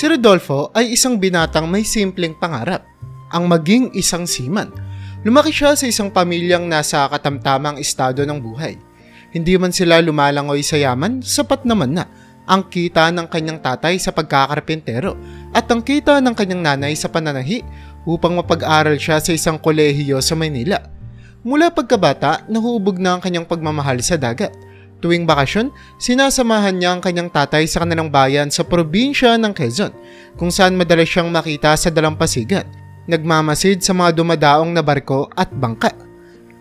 Si Rodolfo ay isang binatang may simpleng pangarap, ang maging isang seaman. Lumaki siya sa isang pamilyang nasa katamtamang estado ng buhay. Hindi man sila lumalangoy sa yaman, sapat naman na ang kita ng kanyang tatay sa pagkakarpentero at ang kita ng kanyang nanay sa pananahi upang mapag-aral siya sa isang kolehiyo sa Maynila. Mula pagkabata, nahuhubog na ang kanyang pagmamahal sa dagat. Tuwing bakasyon, sinasamahan niya ang kanyang tatay sa kanilang bayan sa probinsya ng Quezon, kung saan madalas siyang makita sa dalampasigan, nagmamasid sa mga dumadaong na barko at bangka.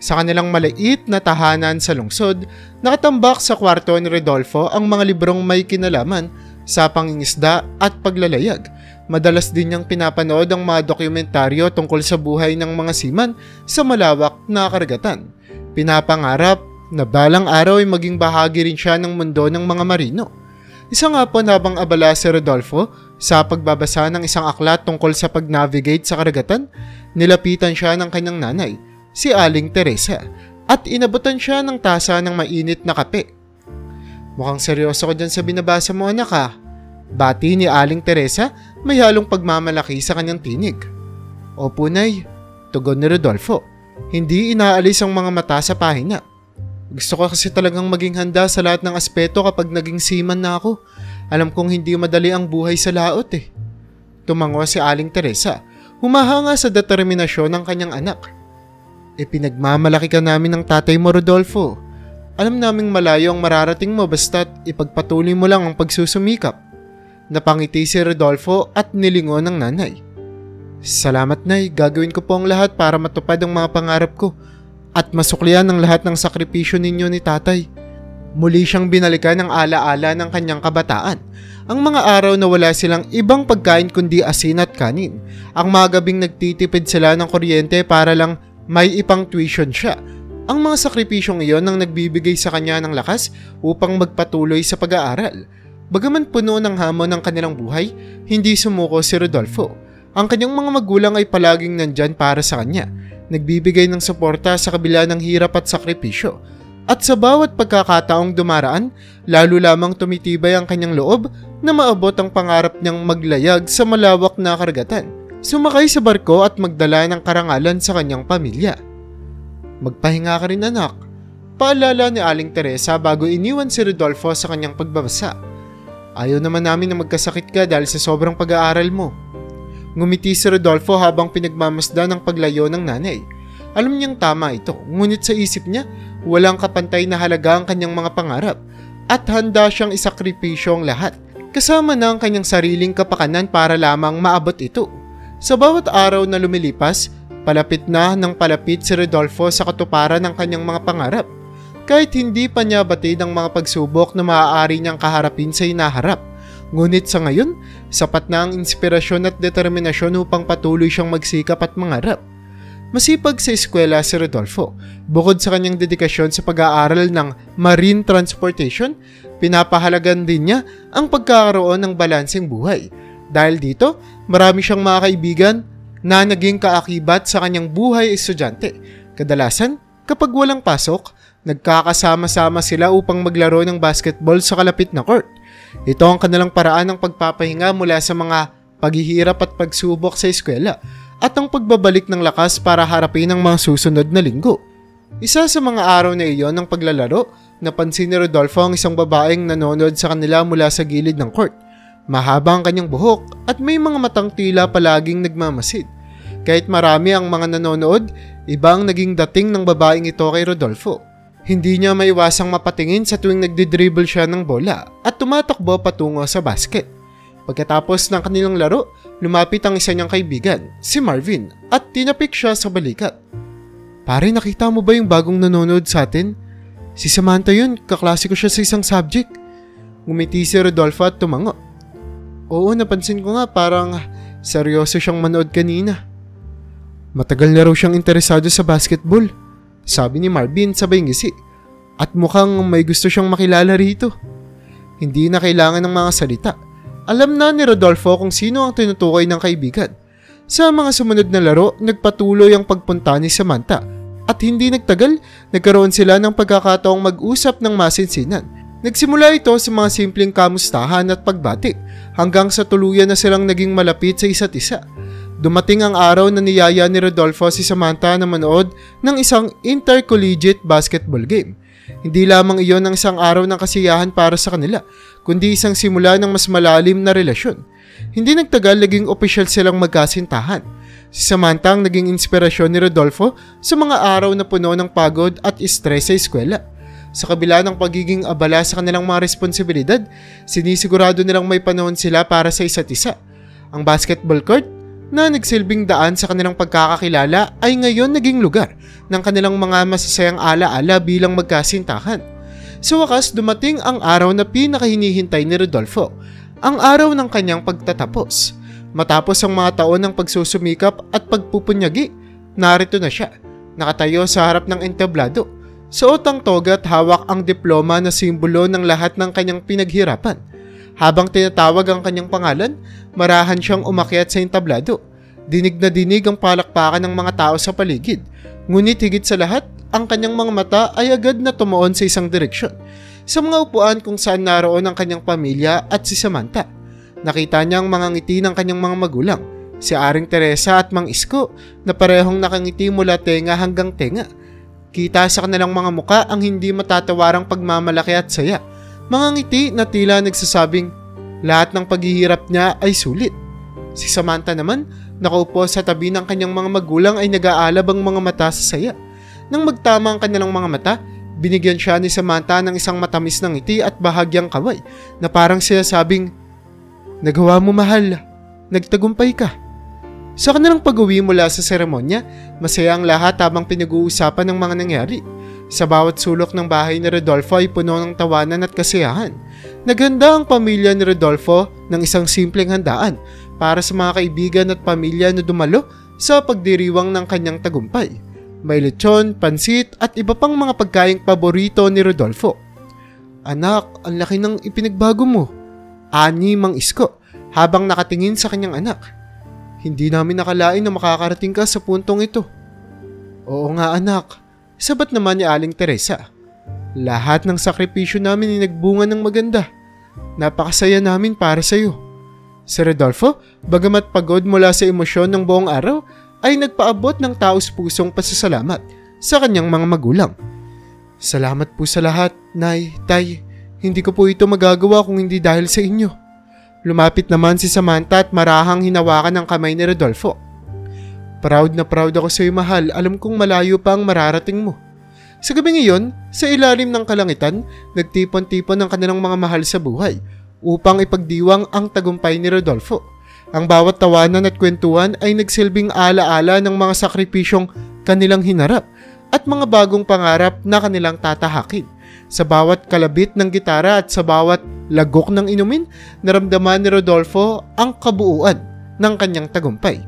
Sa kanilang maliit na tahanan sa lungsod, nakatambak sa kwarto ni Rodolfo ang mga librong may kinalaman sa pangingisda at paglalayag. Madalas din niyang pinapanood ang mga dokumentaryo tungkol sa buhay ng mga seaman sa malawak na karagatan. Pinapangarap na balang araw ay maging bahagi rin siya ng mundo ng mga marino. Isang hapon habang abala si Rodolfo sa pagbabasa ng isang aklat tungkol sa pag-navigate sa karagatan, nilapitan siya ng kanyang nanay, si Aling Teresa, at inabutan siya ng tasa ng mainit na kape. "Mukhang seryoso ko dyan sa binabasa mo, anak ha?" Bati ni Aling Teresa, may halong pagmamalaki sa kanyang tinig. "Opo, Nay," tugon ni Rodolfo. Hindi inaalis ang mga mata sa pahina. "Gusto ko kasi talagang maging handa sa lahat ng aspeto kapag naging seaman na ako. Alam kong hindi madali ang buhay sa laot eh." Tumango si Aling Teresa, humahanga sa determinasyon ng kanyang anak. "Pinagmamalaki ka namin ng tatay mo, Rodolfo. Alam naming malayo ang mararating mo basta't ipagpatuloy mo lang ang pagsusumikap." Napangiti si Rodolfo at nilingon ng nanay. "Salamat, Nay. Gagawin ko po ang lahat para matupad ang mga pangarap ko at masuklian ang lahat ng sakripisyo ninyo ni tatay." Muli siyang binalikan ng alaala ng kanyang kabataan. Ang mga araw na wala silang ibang pagkain kundi asin at kanin. Ang mga gabing nagtitipid sila ng kuryente para lang may ipang tuition siya. Ang mga sakripisyong iyon ang nagbibigay sa kanya ng lakas upang magpatuloy sa pag-aaral. Bagaman puno ng hamon ng kanilang buhay, hindi sumuko si Rodolfo. Ang kanyang mga magulang ay palaging nandyan para sa kanya, nagbibigay ng suporta sa kabila ng hirap at sakripisyo. At sa bawat pagkakataong dumaraan, lalo lamang tumitibay ang kanyang loob na maabot ang pangarap niyang maglayag sa malawak na karagatan, sumakay sa barko at magdala ng karangalan sa kanyang pamilya. "Magpahinga ka rin, anak," paalala ni Aling Teresa bago iniwan si Rodolfo sa kanyang pagbabasa. "Ayaw naman namin na magkasakit ka dahil sa sobrang pag-aaral mo." Ngumiti si Rodolfo habang pinagmamasdan ng paglayo ng nanay. Alam niyang tama ito, ngunit sa isip niya, walang kapantay na halaga ang kanyang mga pangarap at handa siyang isakripisyo ang lahat, kasama na ang kanyang sariling kapakanan para lamang maabot ito. Sa bawat araw na lumilipas, palapit na ng palapit si Rodolfo sa katuparan ng kanyang mga pangarap. Kahit hindi pa niya batid ang mga pagsubok na maaari niyang kaharapin sa hinaharap. Ngunit sa ngayon, sapat na ang inspirasyon at determinasyon upang patuloy siyang magsikap at mangarap. Masipag sa eskwela si Rodolfo. Bukod sa kanyang dedikasyon sa pag-aaral ng marine transportation, pinapahalagan din niya ang pagkakaroon ng balanseng buhay. Dahil dito, marami siyang mga kaibigan na naging kaakibat sa kanyang buhay estudyante. Kadalasan, kapag walang pasok, nagkakasama-sama sila upang maglaro ng basketball sa kalapit na court. Ito ang kanilang paraan ng pagpapahinga mula sa mga paghihirap at pagsubok sa eskwela at ang pagbabalik ng lakas para harapin ang mga susunod na linggo. Isa sa mga araw na iyon ng paglalaro, napansin ni Rodolfo ang isang babaeng nanonood sa kanila mula sa gilid ng court. Mahaba ang kanyang buhok at may mga matang tila palaging nagmamasid. Kahit marami ang mga nanonood, iba ang naging dating ng babaeng ito kay Rodolfo. Hindi niya maiwasang mapatingin sa tuwing nagdidribble siya ng bola at tumatakbo patungo sa basket. Pagkatapos ng kanilang laro, lumapit ang isa niyang kaibigan, si Marvin, at tinapik siya sa balikat. "Pare, nakita mo ba yung bagong nanonood sa atin? Si Samantha yun, kaklase ko siya sa isang subject." Ngumiti si Rodolfo at tumango. "Oo, napansin ko nga, parang seryoso siyang manood kanina." "Matagal na raw siyang interesado sa basketball," sabi ni Marvin sabay ngisi. "At mukhang may gusto siyang makilala rito." Hindi na kailangan ng mga salita. Alam na ni Rodolfo kung sino ang tinutukoy ng kaibigan. Sa mga sumunod na laro, nagpatuloy ang pagpunta ni Samantha. At hindi nagtagal, nagkaroon sila ng pagkakataong mag-usap ng masinsinan. Nagsimula ito sa mga simpleng kamustahan at pagbati hanggang sa tuluyan na silang naging malapit sa isa't isa. Dumating ang araw na niyaya ni Rodolfo si Samantha na manood ng isang intercollegiate basketball game. Hindi lamang iyon ang isang araw ng kasiyahan para sa kanila, kundi isang simula ng mas malalim na relasyon. Hindi nagtagal naging opisyal silang magkasintahan. Si Samantha ang naging inspirasyon ni Rodolfo sa mga araw na puno ng pagod at stress sa eskwela. Sa kabila ng pagiging abala sa kanilang mga responsibilidad, sinisigurado nilang may panahon sila para sa isa't isa. Ang basketball court na nagsilbing daan sa kanilang pagkakakilala ay ngayon naging lugar ng kanilang mga masasayang alaala bilang magkasintahan. Sa wakas, dumating ang araw na pinakahinihintay ni Rodolfo, ang araw ng kanyang pagtatapos. Matapos ang mga taon ng pagsusumikap at pagpupunyagi, narito na siya, nakatayo sa harap ng entablado. Suot ang toga at hawak ang diploma na simbolo ng lahat ng kanyang pinaghirapan. Habang tinatawag ang kanyang pangalan, marahan siyang umakyat sa entablado. Dinig na dinig ang palakpakan ng mga tao sa paligid. Ngunit higit sa lahat, ang kanyang mga mata ay agad na tumuon sa isang direksyon. Sa mga upuan kung saan naroon ang kanyang pamilya at si Samantha. Nakita niya ang mga ngiti ng kanyang mga magulang, si Aring Teresa at Mang Isko na parehong nakangiti mula tenga hanggang tenga. Kita sa kanilang mga muka ang hindi matatawarang pagmamalaki at saya. Mga ngiti na tila nagsasabing lahat ng paghihirap niya ay sulit. Si Samantha naman, nakaupo sa tabi ng kanyang mga magulang ay nag-aalab ang mga mata sa saya. Nang magtama ang kanilang mga mata, binigyan siya ni Samantha ng isang matamis na ngiti at bahagyang kaway na parang sinasabing, "Nagawa mo, mahal. Nagtagumpay ka." Sa kanilang pag-uwi mula sa seremonya, masaya ang lahat habang pinag-uusapan ng mga nangyari. Sa bawat sulok ng bahay ni Rodolfo ay puno ng tawanan at kasiyahan. Naghanda ang pamilya ni Rodolfo ng isang simpleng handaan para sa mga kaibigan at pamilya na dumalo sa pagdiriwang ng kanyang tagumpay. May lechon, pansit at iba pang mga pagkaing paborito ni Rodolfo. "Anak, ang laki ng ipinagbago mo," ani Mang Isko habang nakatingin sa kanyang anak. "Hindi namin nakalain na makakarating ka sa puntong ito." "Oo nga anak," sabat naman ni Aling Teresa. "Lahat ng sakripisyo namin ay nagbunga ng maganda. Napakasaya namin para sa iyo." Si Rodolfo, bagamat pagod mula sa emosyon ng buong araw, ay nagpaabot ng taos-pusong pasasalamat sa kanyang mga magulang. "Salamat po sa lahat, Nay, Tay. Hindi ko po ito magagawa kung hindi dahil sa inyo." Lumapit naman si Samantha at marahang hinawakan ang kamay ni Rodolfo. Proud na proud ako sa iyo, mahal. Alam kong malayo pa ang mararating mo." Sa gabing iyon, sa ilalim ng kalangitan, nagtipon-tipon ang kanilang mga mahal sa buhay upang ipagdiwang ang tagumpay ni Rodolfo. Ang bawat tawanan at kwentuhan ay nagsilbing alaala ng mga sakripisyong kanilang hinarap at mga bagong pangarap na kanilang tatahakin. Sa bawat kalabit ng gitara at sa bawat lagok ng inumin, naramdaman ni Rodolfo ang kabuuan ng kanyang tagumpay.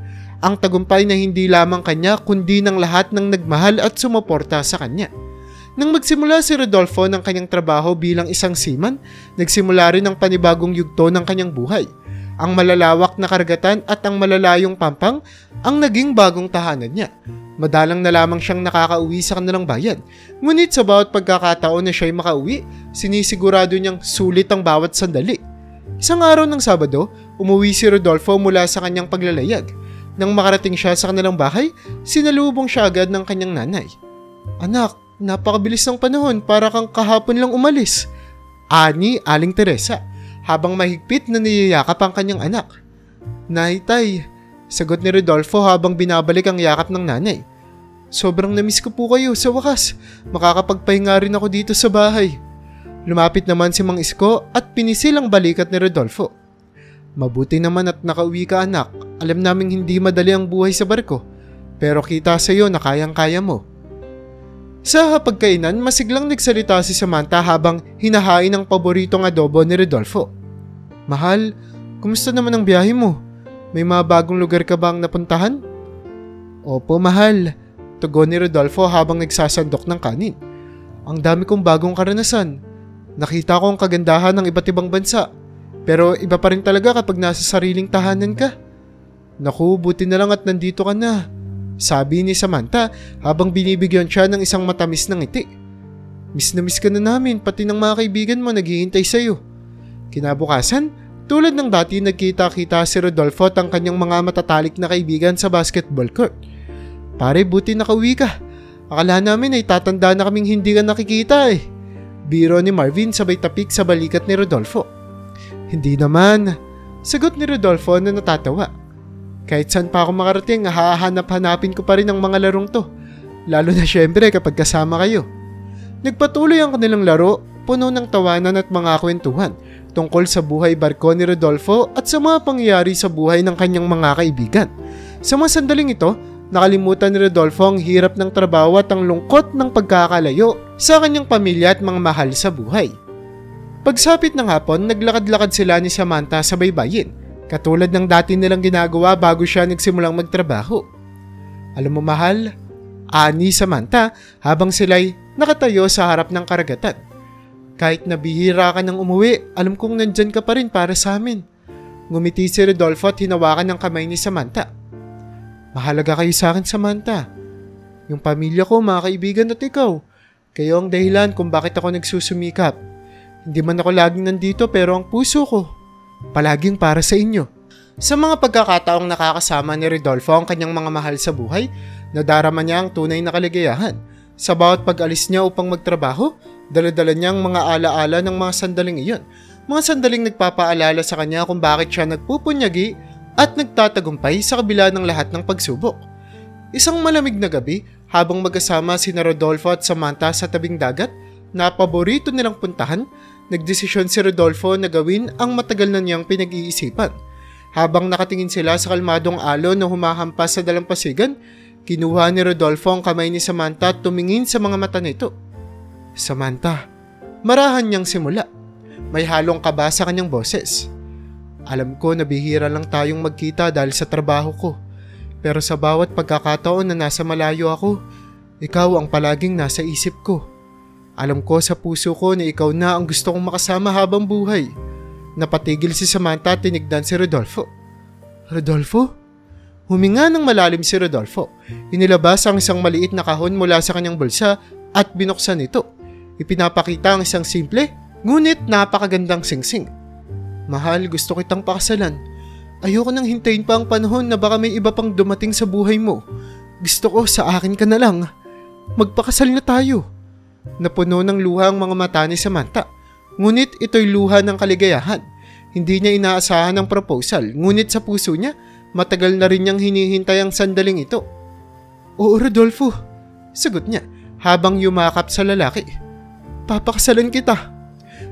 Ang tagumpay na hindi lamang kanya kundi ng lahat ng nagmahal at sumuporta sa kanya. Nang magsimula si Rodolfo ng kanyang trabaho bilang isang seaman, nagsimula rin ang panibagong yugto ng kanyang buhay. Ang malalawak na karagatan at ang malalayong pampang ang naging bagong tahanan niya. Madalang na lamang siyang nakakauwi sa kanilang bayan. Ngunit sa bawat pagkakataon na siya'y makauwi, sinisigurado niyang sulit ang bawat sandali. Isang araw ng Sabado, umuwi si Rodolfo mula sa kanyang paglalayag. Nang makarating siya sa kanilang bahay, sinalubong siya agad ng kanyang nanay. "Anak, napakabilis ng panahon, para kang kahapon lang umalis," ani Aling Teresa, habang mahigpit na niyayakap ang kanyang anak. "Nay, Tay," sagot ni Rodolfo habang binabalik ang yakap ng nanay. "Sobrang namiss ko po kayo. Sa wakas, makakapagpahinga rin ako dito sa bahay." Lumapit naman si Mang Isko at pinisil ang balikat ni Rodolfo. "Mabuti naman at nakauwi ka, anak. Alam naming hindi madali ang buhay sa barko, pero kita sa iyo na kayang-kaya mo." Sa hapagkainan, masiglang nagsalita si Samantha habang hinahain ang paboritong adobo ni Rodolfo. "Mahal, kumusta naman ang biyahe mo? May mga bagong lugar ka bang napuntahan?" "Opo, mahal," tugon ni Rodolfo habang nagsasandok ng kanin. "Ang dami kong bagong karanasan. Nakita ko ang kagandahan ng iba't ibang bansa. Pero iba pa rin talaga kapag nasa sariling tahanan ka." "Naku, buti na lang at nandito ka na," sabi ni Samantha habang binibigyan siya ng isang matamis na ngiti. Miss na miss ka na namin, pati ng mga kaibigan mo naghihintay sa'yo. Kinabukasan, tulad ng dati nagkita-kita si Rodolfo at ang kanyang mga matatalik na kaibigan sa basketball court. Pare, buti nakauwi ka. Akala namin ay tatanda na kaming hindi ka nakikita eh. Biro ni Marvin sabay tapik sa balikat ni Rodolfo. Hindi naman, sagot ni Rodolfo na natatawa. Kahit saan pa ako makarating, hahanap-hanapin ko pa rin ang mga larong to. Lalo na syempre kapag kasama kayo. Nagpatuloy ang kanilang laro, puno ng tawanan at mga kwentuhan tungkol sa buhay barko ni Rodolfo at sa mga pangyayari sa buhay ng kanyang mga kaibigan. Sa mga sandaling ito, nakalimutan ni Rodolfo ang hirap ng trabaho at ang lungkot ng pagkakalayo sa kanyang pamilya at mga mahal sa buhay. Pagsapit ng hapon, naglakad-lakad sila ni Samantha sa baybayin, katulad ng dati nilang ginagawa bago siya nagsimulang magtrabaho. Alam mo mahal, ani Samantha habang sila'y nakatayo sa harap ng karagatan. Kahit nabihira ka nang umuwi, alam kong nandyan ka pa rin para sa amin. Ngumiti si Rodolfo at hinawakan ng kamay ni Samantha. Mahalaga kayo sa akin, Samantha. Yung pamilya ko, mga kaibigan at ikaw. Kayo ang dahilan kung bakit ako nagsusumikap. Hindi man ako laging nandito pero ang puso ko, palaging para sa inyo. Sa mga pagkakataong nakakasama ni Rodolfo ang kanyang mga mahal sa buhay, nadarama niya ang tunay na kaligayahan. Sa bawat pag-alis niya upang magtrabaho, dala-dala niya ang mga alaala ng mga sandaling iyon. Mga sandaling nagpapaalala sa kanya kung bakit siya nagpupunyagi at nagtatagumpay sa kabila ng lahat ng pagsubok. Isang malamig na gabi, habang magkasama sina Rodolfo at Samantha sa tabing dagat na paborito nilang puntahan, nagdesisyon si Rodolfo na gawin ang matagal na niyang pinag-iisipan. Habang nakatingin sila sa kalmadong alon na humahampas sa dalampasigan, kinuha ni Rodolfo ang kamay ni Samantha at tumingin sa mga mata nito. Samantha, marahan niyang simula. May halong kaba sa kanyang boses. Alam ko na bihira lang tayong magkita dahil sa trabaho ko. Pero sa bawat pagkakataon na nasa malayo ako, ikaw ang palaging nasa isip ko. Alam ko sa puso ko na ikaw na ang gusto kong makasama habang buhay. Napatigil si Samantha at tinignan si Rodolfo. Rodolfo? Huminga ng malalim si Rodolfo. Inilabas ang isang maliit na kahon mula sa kanyang bulsa at binuksan ito. Ipinapakita ang isang simple, ngunit napakagandang singsing. Mahal, gusto kitang pakasalan. Ayoko nang hintayin pa ang panahon na baka may iba pang dumating sa buhay mo. Gusto ko sa akin ka na lang. Magpakasal na tayo. Napuno ng luha ang mga mata ni Samantha. Ngunit ito'y luha ng kaligayahan. Hindi niya inaasahan ang proposal, ngunit sa puso niya, matagal na rin niyang hinihintay ang sandaling ito. Oo, Rodolfo, sagot niya habang yumakap sa lalaki. Papakasalan kita.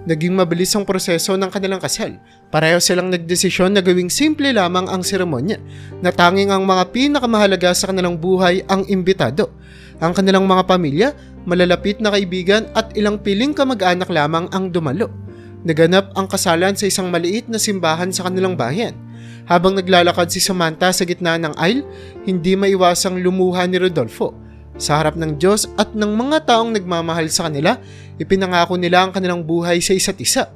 Naging mabilis ang proseso ng kanilang kasal. Pareho silang nagdesisyon na gawing simple lamang ang seremonya, na tanging ang mga pinakamahalaga sa kanilang buhay ang imbitado. Ang kanilang mga pamilya, malalapit na kaibigan at ilang piling kamag-anak lamang ang dumalo. Naganap ang kasalan sa isang maliit na simbahan sa kanilang bayan. Habang naglalakad si Samantha sa gitna ng aisle, hindi maiwasang lumuha ni Rodolfo. Sa harap ng Diyos at ng mga taong nagmamahal sa kanila, ipinangako nila ang kanilang buhay sa isa't isa.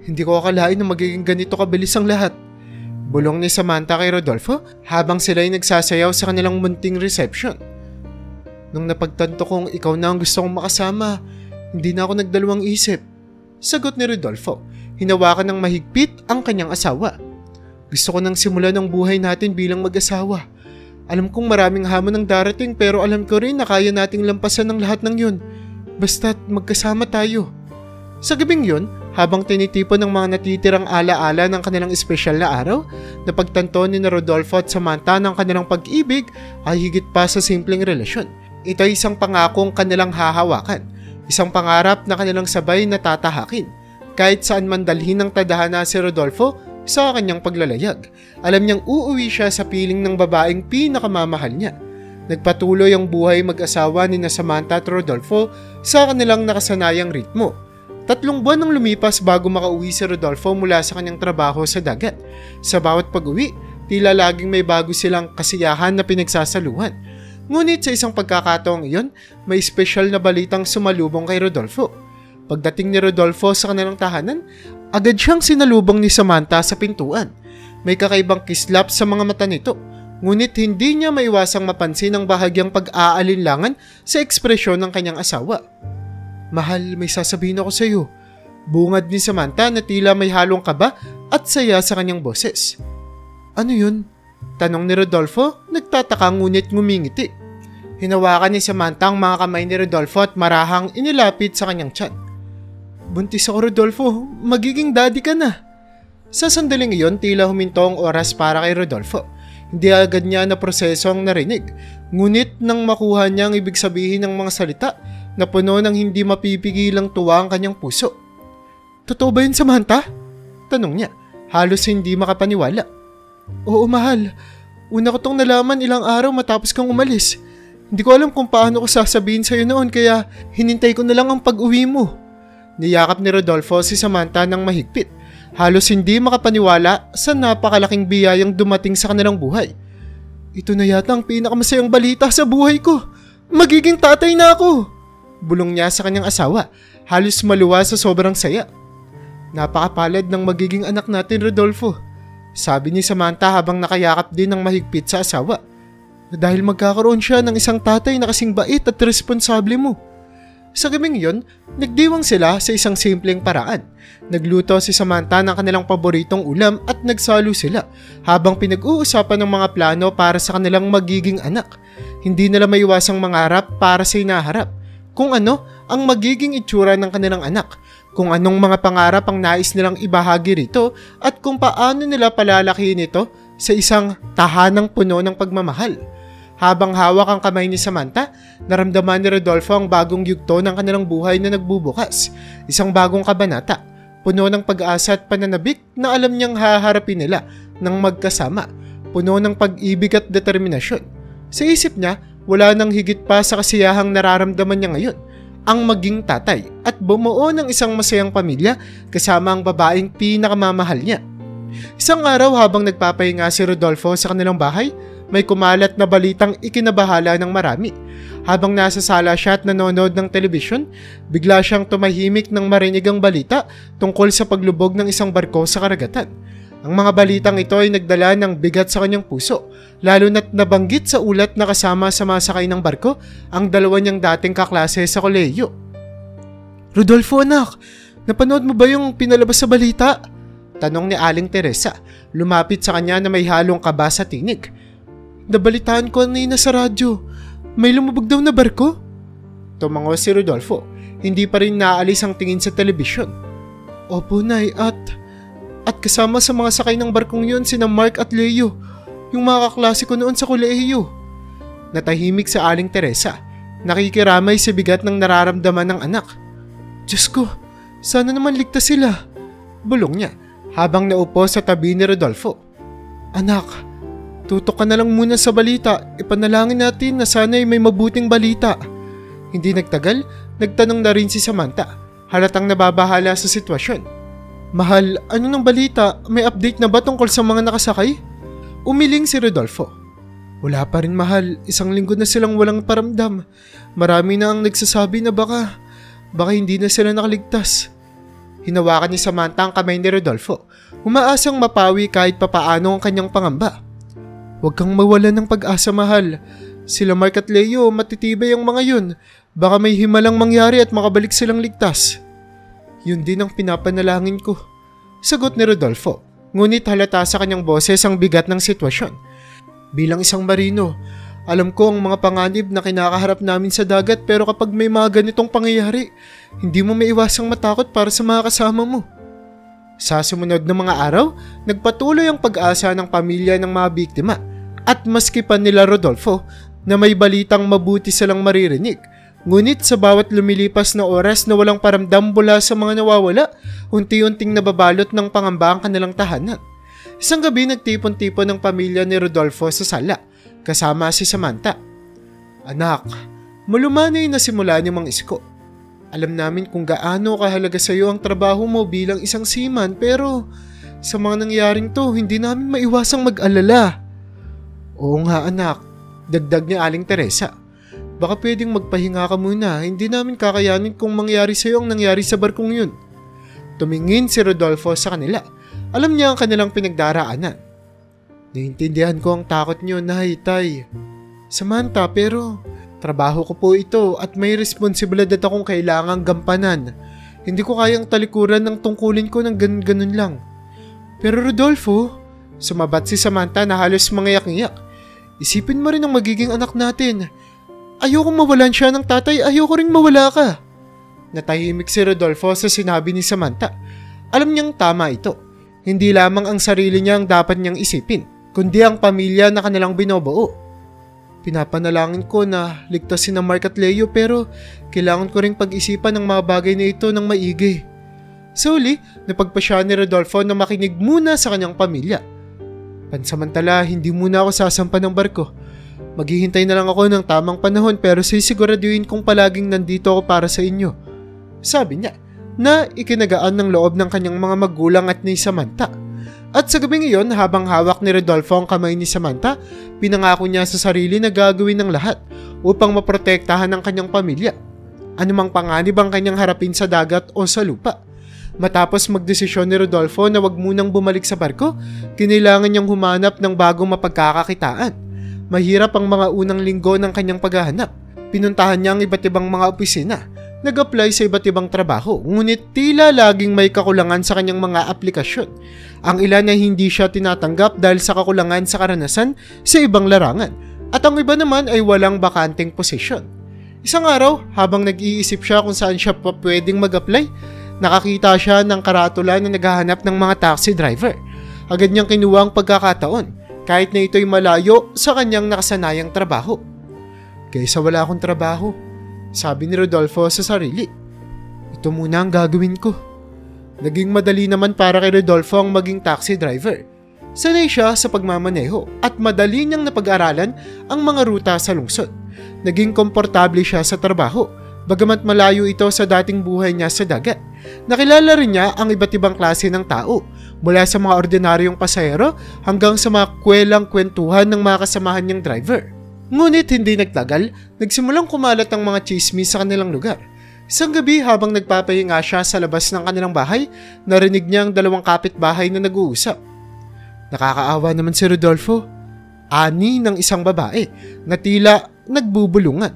Hindi ko akalain na magiging ganito kabilis ang lahat. Bulong ni Samantha kay Rodolfo habang sila'y nagsasayaw sa kanilang munting reception. Nung napagtanto kong ikaw na ang gusto kong makasama, hindi na ako nagdalawang isip. Sagot ni Rodolfo, hinawakan ng mahigpit ang kanyang asawa. Gusto ko nang simulan ang buhay natin bilang mag-asawa. Alam kong maraming hamon ang darating pero alam ko rin na kaya nating lampasan ng lahat ng yun. Basta't magkasama tayo. Sa gabing yun, habang tinitipon ng mga natitirang ala-ala ng kanilang espesyal na araw, napagtanto ni Rodolfo at Samantha ng kanilang pag-ibig ay higit pa sa simpleng relasyon. Ito ay isang pangakong kanilang hahawakan, isang pangarap na kanilang sabay na tatahakin. Kahit saan man dalhin ng tadhana si Rodolfo sa kanyang paglalayag, alam niyang uuwi siya sa piling ng babaeng pinakamamahal niya. Nagpatuloy ang buhay mag-asawa ni Samantha at Rodolfo sa kanilang nakasanayang ritmo. 3 buwan nang lumipas bago makauwi si Rodolfo mula sa kanyang trabaho sa dagat. Sa bawat pag-uwi, tila laging may bago silang kasiyahan na pinagsasaluhan. Ngunit sa isang pagkakataong iyon, may espesyal na balitang sumalubong kay Rodolfo. Pagdating ni Rodolfo sa kanilang tahanan, agad siyang sinalubong ni Samantha sa pintuan. May kakaibang kislap sa mga mata nito, ngunit hindi niya maiwasang mapansin ang bahagyang pag-aalinlangan sa ekspresyon ng kanyang asawa. Mahal, may sasabihin ako sa'yo. Bungad ni Samantha na tila may halong kaba at saya sa kanyang boses. Ano yun? Tanong ni Rodolfo, nagtataka ngunit ngumingiti. Hinawakan ni Samantha ang mga kamay ni Rodolfo at marahang inilapit sa kanyang tiyan. Buntis ako, Rodolfo. Magiging daddy ka na. Sa sandaling iyon, tila huminto ang oras para kay Rodolfo. Hindi agad niya na proseso ang narinig. Ngunit nang makuha niya ang ibig sabihin ng mga salita, na puno ng hindi mapipigilang tuwa ang kanyang puso. Totoo ba yun, Samantha? Tanong niya, halos hindi makapaniwala. Oo, mahal. Una ko tong nalaman ilang araw matapos kang umalis. Hindi ko alam kung paano ko sasabihin sa'yo noon kaya hinintay ko na lang ang pag-uwi mo. Niyakap ni Rodolfo si Samantha ng mahigpit. Halos hindi makapaniwala sa napakalaking biyayang dumating sa kanilang buhay. Ito na yata ang pinakamasayang balita sa buhay ko. Magiging tatay na ako! Bulong niya sa kanyang asawa. Halos maluwa sa sobrang saya. Napakapalad ng magiging anak natin, Rodolfo. Sabi ni Samantha habang nakayakap din ng mahigpit sa asawa. Dahil magkakaroon siya ng isang tatay na kasing bait at responsable mo. Sa gabing yon, nagdiwang sila sa isang simpleng paraan. Nagluto si Samantha ng kanilang paboritong ulam at nagsalo sila habang pinag-uusapan ng mga plano para sa kanilang magiging anak. Hindi nila maiwasang mangarap para sa hinaharap. Kung ano ang magiging itsura ng kanilang anak, kung anong mga pangarap ang nais nilang ibahagi rito at kung paano nila palalakihin ito sa isang tahanang puno ng pagmamahal. Habang hawak ang kamay ni Samantha, naramdaman ni Rodolfo ang bagong yugto ng kanilang buhay na nagbubukas. Isang bagong kabanata, puno ng pag-asa at pananabik na alam niyang haharapin nila ng magkasama, puno ng pag-ibig at determinasyon. Sa isip niya, wala nang higit pa sa kasiyahang nararamdaman niya ngayon, ang maging tatay at bumuo ng isang masayang pamilya kasama ang babaeng pinakamamahal niya. Isang araw habang nagpapahinga si Rodolfo sa kanilang bahay, may kumalat na balitang ikinabahala ng marami. Habang nasa sala siya at nanonood ng telebisyon, bigla siyang tumahimik nang marinig ang balita tungkol sa paglubog ng isang barko sa karagatan. Ang mga balitang ito ay nagdala ng bigat sa kanyang puso, lalo na't nabanggit sa ulat na kasama sa masakay ng barko ang dalawa niyang dating kaklase sa kolehiyo. Rodolfo, anak, napanood mo ba yung pinalabas sa balita? Tanong ni Aling Teresa, lumapit sa kanya na may halong kaba sa tinig. Nabalitaan ko kanina sa radyo. May lumubog daw na barko? Tumango si Rodolfo. Hindi pa rin naalis ang tingin sa telebisyon. Opo, Nay, at kasama sa mga sakay ng barkong yun sina Mark at Leo, yung mga kaklase ko noon sa kolehiyo. Natahimik sa Aling Teresa. Nakikiramay sa bigat ng nararamdaman ng anak. Diyos ko, sana naman ligtas sila. Bulong niya habang naupo sa tabi ni Rodolfo. Anak, tutok ka na lang muna sa balita. Ipanalangin natin na sana'y may mabuting balita. Hindi nagtagal, nagtanong na rin si Samantha. Halatang nababahala sa sitwasyon. Mahal, ano ng balita? May update na ba tungkol sa mga nakasakay? Umiling si Rodolfo. Wala pa rin, mahal. Isang linggo na silang walang paramdam. Marami na ang nagsasabi na baka hindi na sila nakaligtas. Hinawakan ni Samantha ang kamay ni Rodolfo. Umaasang mapawi kahit papaano ang kanyang pangamba. Huwag kang mawalan ng pag-asa, mahal. Sila Mark at Leo, matitibay ang mga yun. Baka may himalang mangyari at makabalik silang ligtas. Yun din ang pinapanalangin ko. Sagot ni Rodolfo. Ngunit halata sa kanyang boses ang bigat ng sitwasyon. Bilang isang marino, alam ko ang mga panganib na kinakaharap namin sa dagat pero kapag may mga ganitong pangyayari, hindi mo maiwasang matakot para sa mga kasama mo. Sa sumunod na mga araw, nagpatuloy ang pag-asa ng pamilya ng mga biktima. At maski pa nila Rodolfo na may balitang mabuti silang maririnig, ngunit sa bawat lumilipas na oras na walang paramdam mula sa mga nawawala, unti-unting nababalot ng pangamba ang kanilang tahanan. Isang gabi nagtipon-tipon ng pamilya ni Rodolfo sa sala, kasama si Samantha. Anak, malumanay na simula niyang mga isko. Alam namin kung gaano kahalaga sa iyo ang trabaho mo bilang isang seaman pero sa mga nangyaring to, hindi namin maiwasang mag-alala. Oo nga, anak, dagdag ni Aling Teresa. Baka pwedeng magpahinga ka muna, hindi namin kakayanin kung mangyari sa iyo ang nangyari sa barkong yun. Tumingin si Rodolfo sa kanila. Alam niya ang kanilang pinagdaraanan. Naiintindihan ko ang takot niyo, Nay, Tay. Samantha, pero Trabaho ko po ito at may responsibilidad akong kailangang gampanan. Hindi ko kayang talikuran ng tungkulin ko ng ganun lang. Pero Rodolfo, sumabat si Samantha na halos mangiyak-ngiyak. Isipin mo rin ang magiging anak natin. Ayokong mawalan siya ng tatay, ayoko ring mawala ka. Natahimik si Rodolfo sa sinabi ni Samantha. Alam niyang tama ito. Hindi lamang ang sarili niya ang dapat niyang isipin, kundi ang pamilya na kanilang binubuo. Pinapanalangin ko na ligtasin ang Mark at Leo pero kailangan ko ring pag-isipan ang mga bagay na ito ng maigi. Sa huli, napagpasya ni Rodolfo na makinig muna sa kanyang pamilya. Pansamantala, hindi muna ako sasampa ng barko. Maghihintay na lang ako ng tamang panahon pero sisiguraduhin kong palaging nandito ako para sa inyo. Sabi niya na ikinagaan ng loob ng kanyang mga magulang at ni Samantha. At sa gabing iyon, habang hawak ni Rodolfo ang kamay ni Samantha, pinangako niya sa sarili na gagawin ng lahat upang maprotektahan ang kanyang pamilya. Anumang panganib ang kanyang harapin sa dagat o sa lupa. Matapos magdesisyon ni Rodolfo na wag munang bumalik sa barko, kinailangan niyang humanap ng bagong mapagkakakitaan. Mahirap ang mga unang linggo ng kanyang paghahanap. Pinuntahan niya ang iba't ibang mga opisina. Nag-apply sa iba't ibang trabaho, ngunit tila laging may kakulangan sa kanyang mga aplikasyon. Ang ilan ay hindi siya tinatanggap dahil sa kakulangan sa karanasan sa ibang larangan, at ang iba naman ay walang bakanting posisyon. Isang araw, habang nag-iisip siya kung saan siya pa pwedeng mag-apply, nakakita siya ng karatula na naghahanap ng mga taxi driver. Agad niyang kinuha ang pagkakataon, kahit na ito'y malayo sa kanyang nakasanayang trabaho. Kaysa wala akong trabaho, sabi ni Rodolfo sa sarili, ito muna ang gagawin ko. Naging madali naman para kay Rodolfo ang maging taxi driver. Sanay siya sa pagmamaneho at madali niyang napag-aralan ang mga ruta sa lungsod. Naging komportable siya sa trabaho, bagamat malayo ito sa dating buhay niya sa dagat. Nakilala rin niya ang iba't ibang klase ng tao, mula sa mga ordinaryong pasahero hanggang sa mga kwelang kwentuhan ng mga kasamahan niyang driver. Ngunit hindi nagtagal, nagsimulang kumalat ang mga chismis sa kanilang lugar. Isang gabi habang nagpapahinga siya sa labas ng kanilang bahay, narinig niya ang dalawang kapitbahay na nag-uusap. Nakakaawa naman si Rodolfo. Ani ng isang babae na tila nagbubulungan.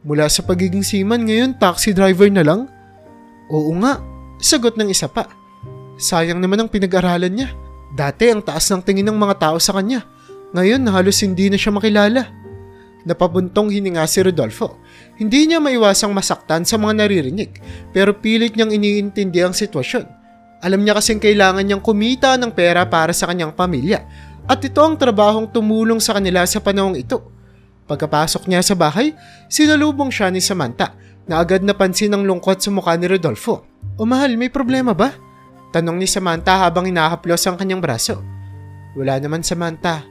Mula sa pagiging seaman ngayon, taxi driver na lang? Oo nga, sagot ng isa pa. Sayang naman ang pinag-aralan niya. Dati ang taas ng tingin ng mga tao sa kanya. Ngayon halos hindi na siya makilala. Napabuntong hininga si Rodolfo. Hindi niya maiwasang masaktan sa mga naririnig, pero pilit niyang iniintindi ang sitwasyon. Alam niya kasing kailangan niyang kumita ng pera para sa kanyang pamilya, at ito ang trabahong tumulong sa kanila sa panahong ito. Pagkapasok niya sa bahay, sinalubong siya ni Samantha na agad napansin ang lungkot sa mukha ni Rodolfo. O mahal, may problema ba? Tanong ni Samantha habang hinahaplos ang kanyang braso. Wala naman, Samantha,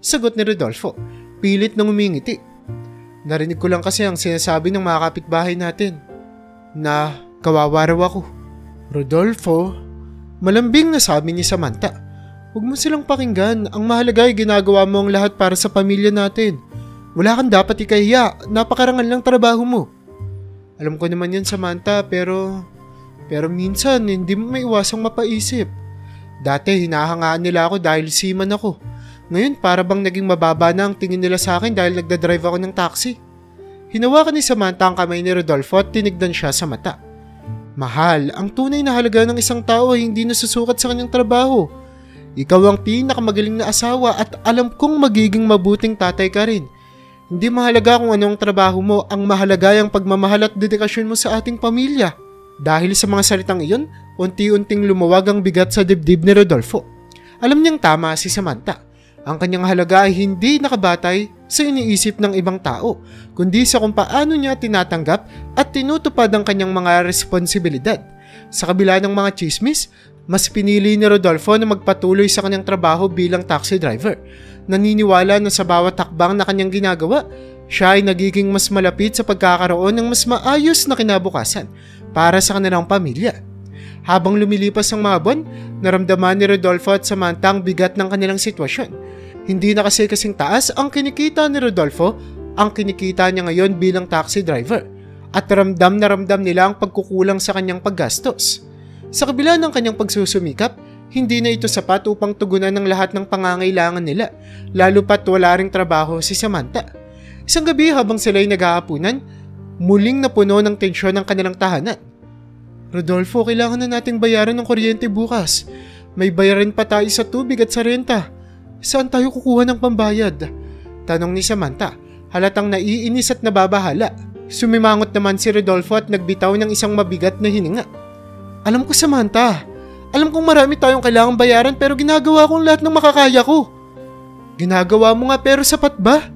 sagot ni Rodolfo. Pilit nang umingiti. Narinig ko lang kasi ang sinasabi ng mga kapitbahay natin na kawawa raw ako. Rodolfo, malambing na sabi ni Samantha. Huwag mo silang pakinggan. Ang mahalaga ay ginagawa mo ang lahat para sa pamilya natin. Wala kang dapat ikahiya. Napakarangal lang trabaho mo. Alam ko naman yan, Samantha, pero minsan hindi mo maiwasang mapaisip. Dati hinahangaan nila ako dahil seaman ako. Ngayon para bang naging mababa na ang tingin nila sa akin dahil nagdadrive ako ng taxi. Hinawakan ni Samantha ang kamay ni Rodolfo at tinignan siya sa mata. Mahal, ang tunay na halaga ng isang tao ay hindi nasusukat sa kanyang trabaho. Ikaw ang pinakamagaling na asawa at alam kong magiging mabuting tatay ka rin. Hindi mahalaga kung anong trabaho mo, ang mahalaga ay ang pagmamahal at dedikasyon mo sa ating pamilya. Dahil sa mga salitang iyon, unti-unting lumuwag ang bigat sa dibdib ni Rodolfo. Alam niyang tama si Samantha. Ang kanyang halaga ay hindi nakabatay sa iniisip ng ibang tao, kundi sa kung paano niya tinatanggap at tinutupad ang kanyang mga responsibilidad. Sa kabila ng mga chismis, mas pinili ni Rodolfo na magpatuloy sa kanyang trabaho bilang taxi driver. Naniniwala na sa bawat takbang na kanyang ginagawa, siya ay nagiging mas malapit sa pagkakaroon ng mas maayos na kinabukasan para sa kanilang pamilya. Habang lumilipas ang mga buwan, naramdaman ni Rodolfo at Samantha ang bigat ng kanilang sitwasyon. Hindi na kasi kasing taas ang kinikita ni Rodolfo, ang kinikita niya ngayon bilang taxi driver, at ramdam na ramdam nila ang pagkukulang sa kanyang paggastos. Sa kabila ng kanyang pagsusumikap, hindi na ito sapat upang tugunan ng lahat ng pangangailangan nila, lalo pat wala ring trabaho si Samantha. Isang gabi habang sila'y nag-aapunan, muling napuno ng tensyon ang kanilang tahanan. Rodolfo, kailangan na nating bayaran ng kuryente bukas. May bayarin pa tayo sa tubig at sa renta. Saan tayo kukuha ng pambayad? Tanong ni Samantha, halatang naiinis at nababahala. Sumimangot naman si Rodolfo at nagbitaw ng isang mabigat na hininga. Alam ko, Samantha. Alam kong marami tayong kailangang bayaran pero ginagawa kong lahat ng makakaya ko. Ginagawa mo nga pero sapat ba?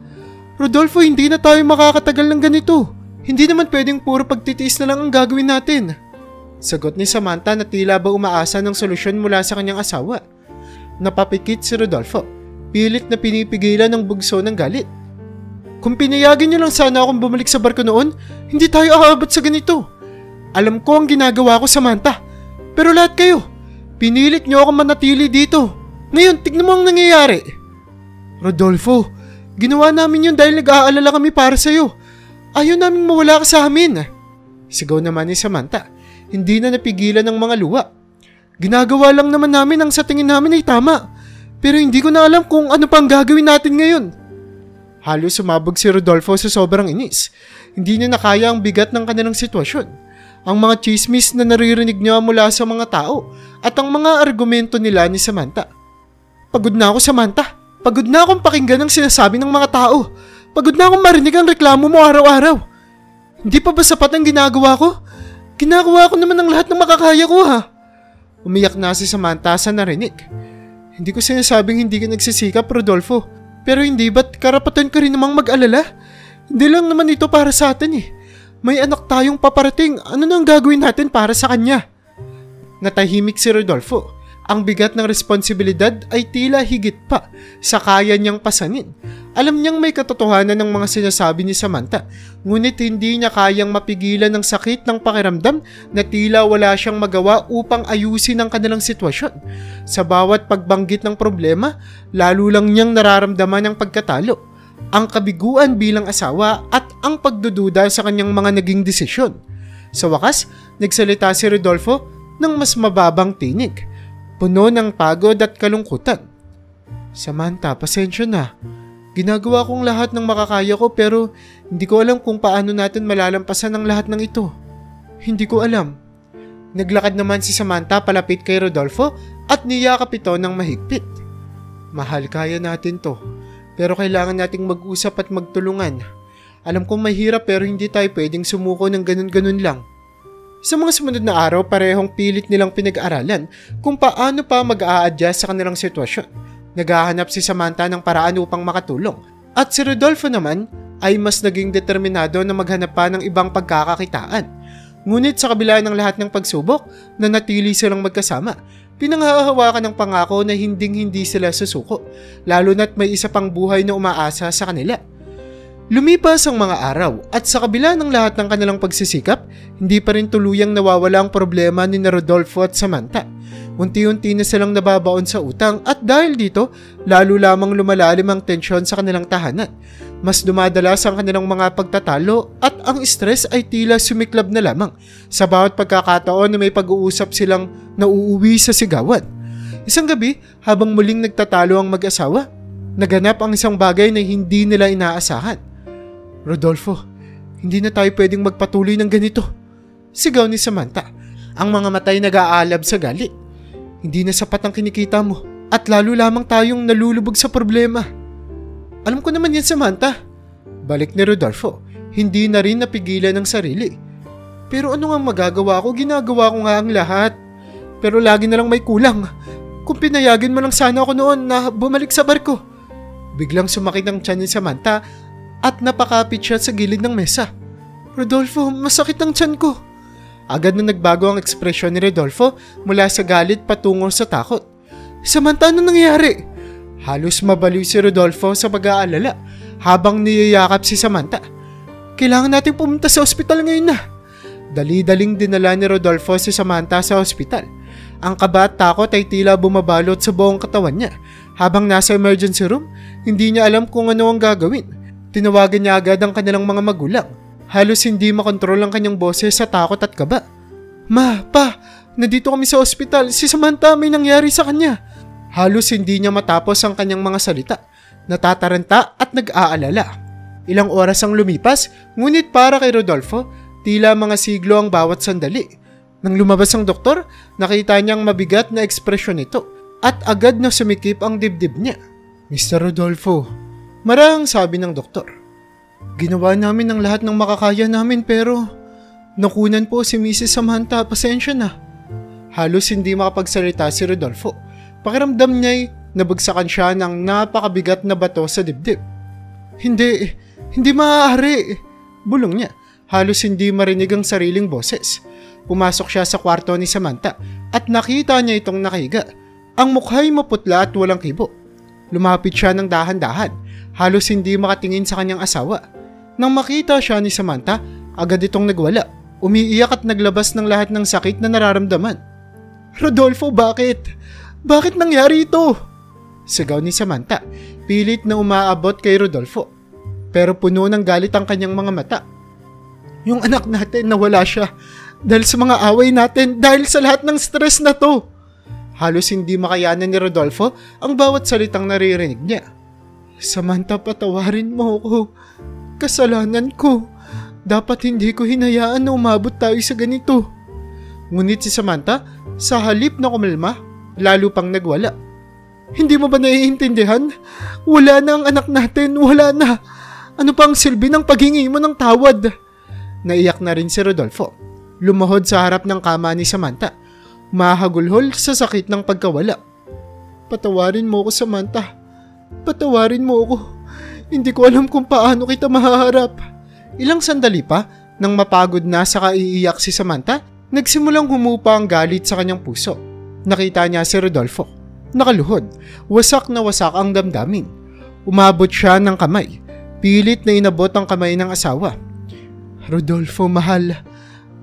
Rodolfo, hindi na tayo makakatagal ng ganito. Hindi naman pwedeng puro pagtitiis na lang ang gagawin natin. Sagot ni Samantha na tila ba umaasa ng solusyon mula sa kanyang asawa. Napapikit si Rodolfo. Pilit na pinipigilan ng bugso ng galit. Kung pinayagan niyo lang sana akong bumalik sa barko noon, hindi tayo aabot sa ganito. Alam ko ang ginagawa ko, Samantha. Pero lahat kayo, pinilit niyo akong manatili dito. Ngayon, tignan mo ang nangyayari. Rodolfo, ginawa namin yun dahil nag-aalala kami para sa'yo. Ayaw namin mawala ka sa amin. Sigaw naman ni Samantha. Hindi na napigilan ng mga luha. Ginagawa lang naman namin ang sa tingin namin ay tama. Pero hindi ko na alam kung ano pang gagawin natin ngayon. Halos sumabog si Rodolfo sa sobrang inis. Hindi niya nakaya ang bigat ng kanilang sitwasyon. Ang mga chismis na naririnig niya mula sa mga tao at ang mga argumento nila ni Samantha. Pagod na ako, Samantha. Pagod na akong pakinggan ang sinasabi ng mga tao. Pagod na akong marinig ang reklamo mo araw-araw. Hindi pa ba sapat ang ginagawa ko? Ginagawa ko naman ang lahat ng makakaya ko, ha? Umiyak na si Samantha sa narinig. Hindi ko sinasabing hindi ka nagsisikap, Rodolfo. Pero hindi ba't karapatan ka rin namang mag-alala? Hindi lang naman ito para sa atin eh. May anak tayong paparating. Ano nang gagawin natin para sa kanya? Natahimik si Rodolfo. Ang bigat ng responsibilidad ay tila higit pa sa kaya niyang pasanin. Alam niyang may katotohanan ng mga sinasabi ni Samantha, ngunit hindi niya kayang mapigilan ng sakit ng pakiramdam na tila wala siyang magawa upang ayusin ang kanilang sitwasyon. Sa bawat pagbanggit ng problema, lalo lang niyang nararamdaman ang pagkatalo, ang kabiguan bilang asawa at ang pagdududa sa kanyang mga naging desisyon. Sa wakas, nagsalita si Rodolfo ng mas mababang tinig, puno ng pagod at kalungkutan. Samantha, pasensya na. Ginagawa kong lahat ng makakaya ko pero hindi ko alam kung paano natin malalampasan ang lahat ng ito. Hindi ko alam. Naglakad naman si Samantha palapit kay Rodolfo at niyakap ito ng mahigpit. Mahal, kaya natin to. Pero kailangan nating mag-usap at magtulungan. Alam kong mahirap pero hindi tayo pwedeng sumuko ng ganun-ganun lang. Sa mga sumunod na araw, parehong pilit nilang pinag-aralan kung paano pa mag-a-adjust sa kanilang sitwasyon. Naghahanap si Samantha ng paraan upang makatulong. At si Rodolfo naman ay mas naging determinado na maghanap pa ng ibang pagkakakitaan. Ngunit sa kabila ng lahat ng pagsubok, nanatili silang magkasama. Pinanghahawakan ng pangako na hinding-hindi sila susuko, lalo na't may isa pang buhay na umaasa sa kanila. Lumipas ang mga araw at sa kabila ng lahat ng kanilang pagsisikap, hindi pa rin tuluyang nawawala ang problema ni Rodolfo at Samantha. Unti-unti na silang nababaon sa utang at dahil dito, lalo lamang lumalalim ang tensyon sa kanilang tahanan. Mas dumadalas ang kanilang mga pagtatalo at ang stress ay tila sumiklab na lamang sa bawat pagkakataon na may pag-uusap silang nauuwi sa sigawan. Isang gabi, habang muling nagtatalo ang mag-asawa, naganap ang isang bagay na hindi nila inaasahan. Rodolfo, hindi na tayo pwedeng magpatuloy ng ganito. Sigaw ni Samantha, ang mga matay nag-aalab sa galit. Hindi na sapat ang kinikita mo at lalo lamang tayong nalulubog sa problema. Alam ko naman yan, Samantha. Balik ni Rodolfo, hindi na rin napigilan ng sarili. Pero ano nga magagawa ko? Ginagawa ko nga ang lahat. Pero lagi na lang may kulang. Kung pinayagan mo lang sana ako noon na bumalik sa barko. Biglang sumakit ang tiyan ni Samantha at napakapit siya sa gilid ng mesa. Rodolfo, masakit ang tiyan ko. Agad na nagbago ang ekspresyon ni Rodolfo mula sa galit patungo sa takot. Samantha, ano nangyari? Halos mabaliw si Rodolfo sa pag-aalala habang niyayakap si Samantha. Kailangan natin pumunta sa ospital ngayon na. Dali-daling dinala ni Rodolfo si Samantha sa ospital. Ang kaba at takot ay tila bumabalot sa buong katawan niya. Habang nasa emergency room, hindi niya alam kung ano ang gagawin. Tinawagan niya agad ang kanilang mga magulang. Halos hindi makontrol ang kanyang boses sa takot at kaba. Ma, pa, nandito kami sa ospital. Si Samantha, may nangyari sa kanya. Halos hindi niya matapos ang kanyang mga salita. Natataranta at nag-aalala. Ilang oras ang lumipas, ngunit para kay Rodolfo, tila mga siglo ang bawat sandali. Nang lumabas ang doktor, nakita niyang mabigat na ekspresyon nito at agad na sumikip ang dibdib niya. Mr. Rodolfo, marahang sabi ng doktor. Ginawa namin ang lahat ng makakaya namin pero nakunan po si Mrs. Samantha, pasensya na. Halos hindi makapagsalita si Rodolfo. Pakiramdam niya'y nabagsakan siya ng napakabigat na bato sa dibdib. Hindi maaari, bulong niya. Halos hindi marinig ang sariling boses. Pumasok siya sa kwarto ni Samantha at nakita niya itong nakahiga. Ang mukha'y maputla at walang kibo. Lumapit siya ng dahan-dahan. Halos hindi makatingin sa kanyang asawa. Nang makita siya ni Samantha, agad itong nagwala. Umiiyak at naglabas ng lahat ng sakit na nararamdaman. Rodolfo, bakit? Bakit nangyari ito? Sigaw ni Samantha, pilit na umaabot kay Rodolfo. Pero puno ng galit ang kanyang mga mata. Yung anak natin nawala siya dahil sa mga away natin, dahil sa lahat ng stress na to. Halos hindi makayanan ni Rodolfo ang bawat salitang naririnig niya. Samantha, patawarin mo ako. Kasalanan ko. Dapat hindi ko hinayaan na umabot tayo sa ganito. Ngunit si Samantha, sa halip na kumalma, lalo pang nagwala. Hindi mo ba naiintindihan? Wala na ang anak natin, wala na. Ano pa ang silbi ng paghingi mo ng tawad? Naiyak na rin si Rodolfo. Lumahod sa harap ng kama ni Samantha. Mahagulhol sa sakit ng pagkawala. Patawarin mo ako, Samantha. Patawarin mo ako. Hindi ko alam kung paano kita mahaharap. Ilang sandali pa, nang mapagod na sa kaiiyak si Samantha, nagsimulang humupa ang galit sa kanyang puso. Nakita niya si Rodolfo. Nakaluhod, wasak na wasak ang damdamin. Umabot siya ng kamay. Pilit na inabot ang kamay ng asawa. Rodolfo, mahal.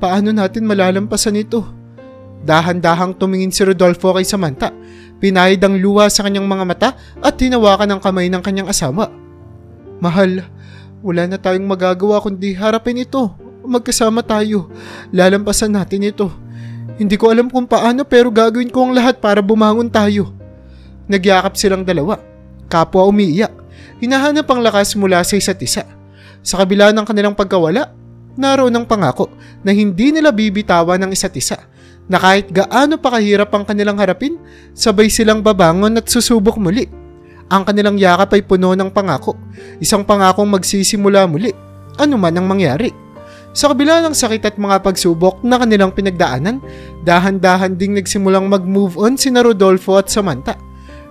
Paano natin malalampasan ito? Dahan-dahang tumingin si Rodolfo kay Samantha. Pinahid ang luha sa kanyang mga mata at hinawakan ang kamay ng kanyang asawa. Mahal, wala na tayong magagawa kundi harapin ito. Magkasama tayo. Lalampasan natin ito. Hindi ko alam kung paano pero gagawin ko ang lahat para bumangon tayo. Nagyakap silang dalawa. Kapwa umiiyak. Hinahanap ang lakas mula sa isa't isa. Sa kabila ng kanilang pagkawala, naroon ang pangako na hindi nila bibitawan ng isa't isa. Na kahit gaano pa kahirap ang kanilang harapin, sabay silang babangon at susubok muli. Ang kanilang yakap ay puno ng pangako. Isang pangakong magsisimula muli. Ano man ang mangyari. Sa kabila ng sakit at mga pagsubok na kanilang pinagdaanan, dahan-dahan ding nagsimulang mag-move on sina Rodolfo at Samantha.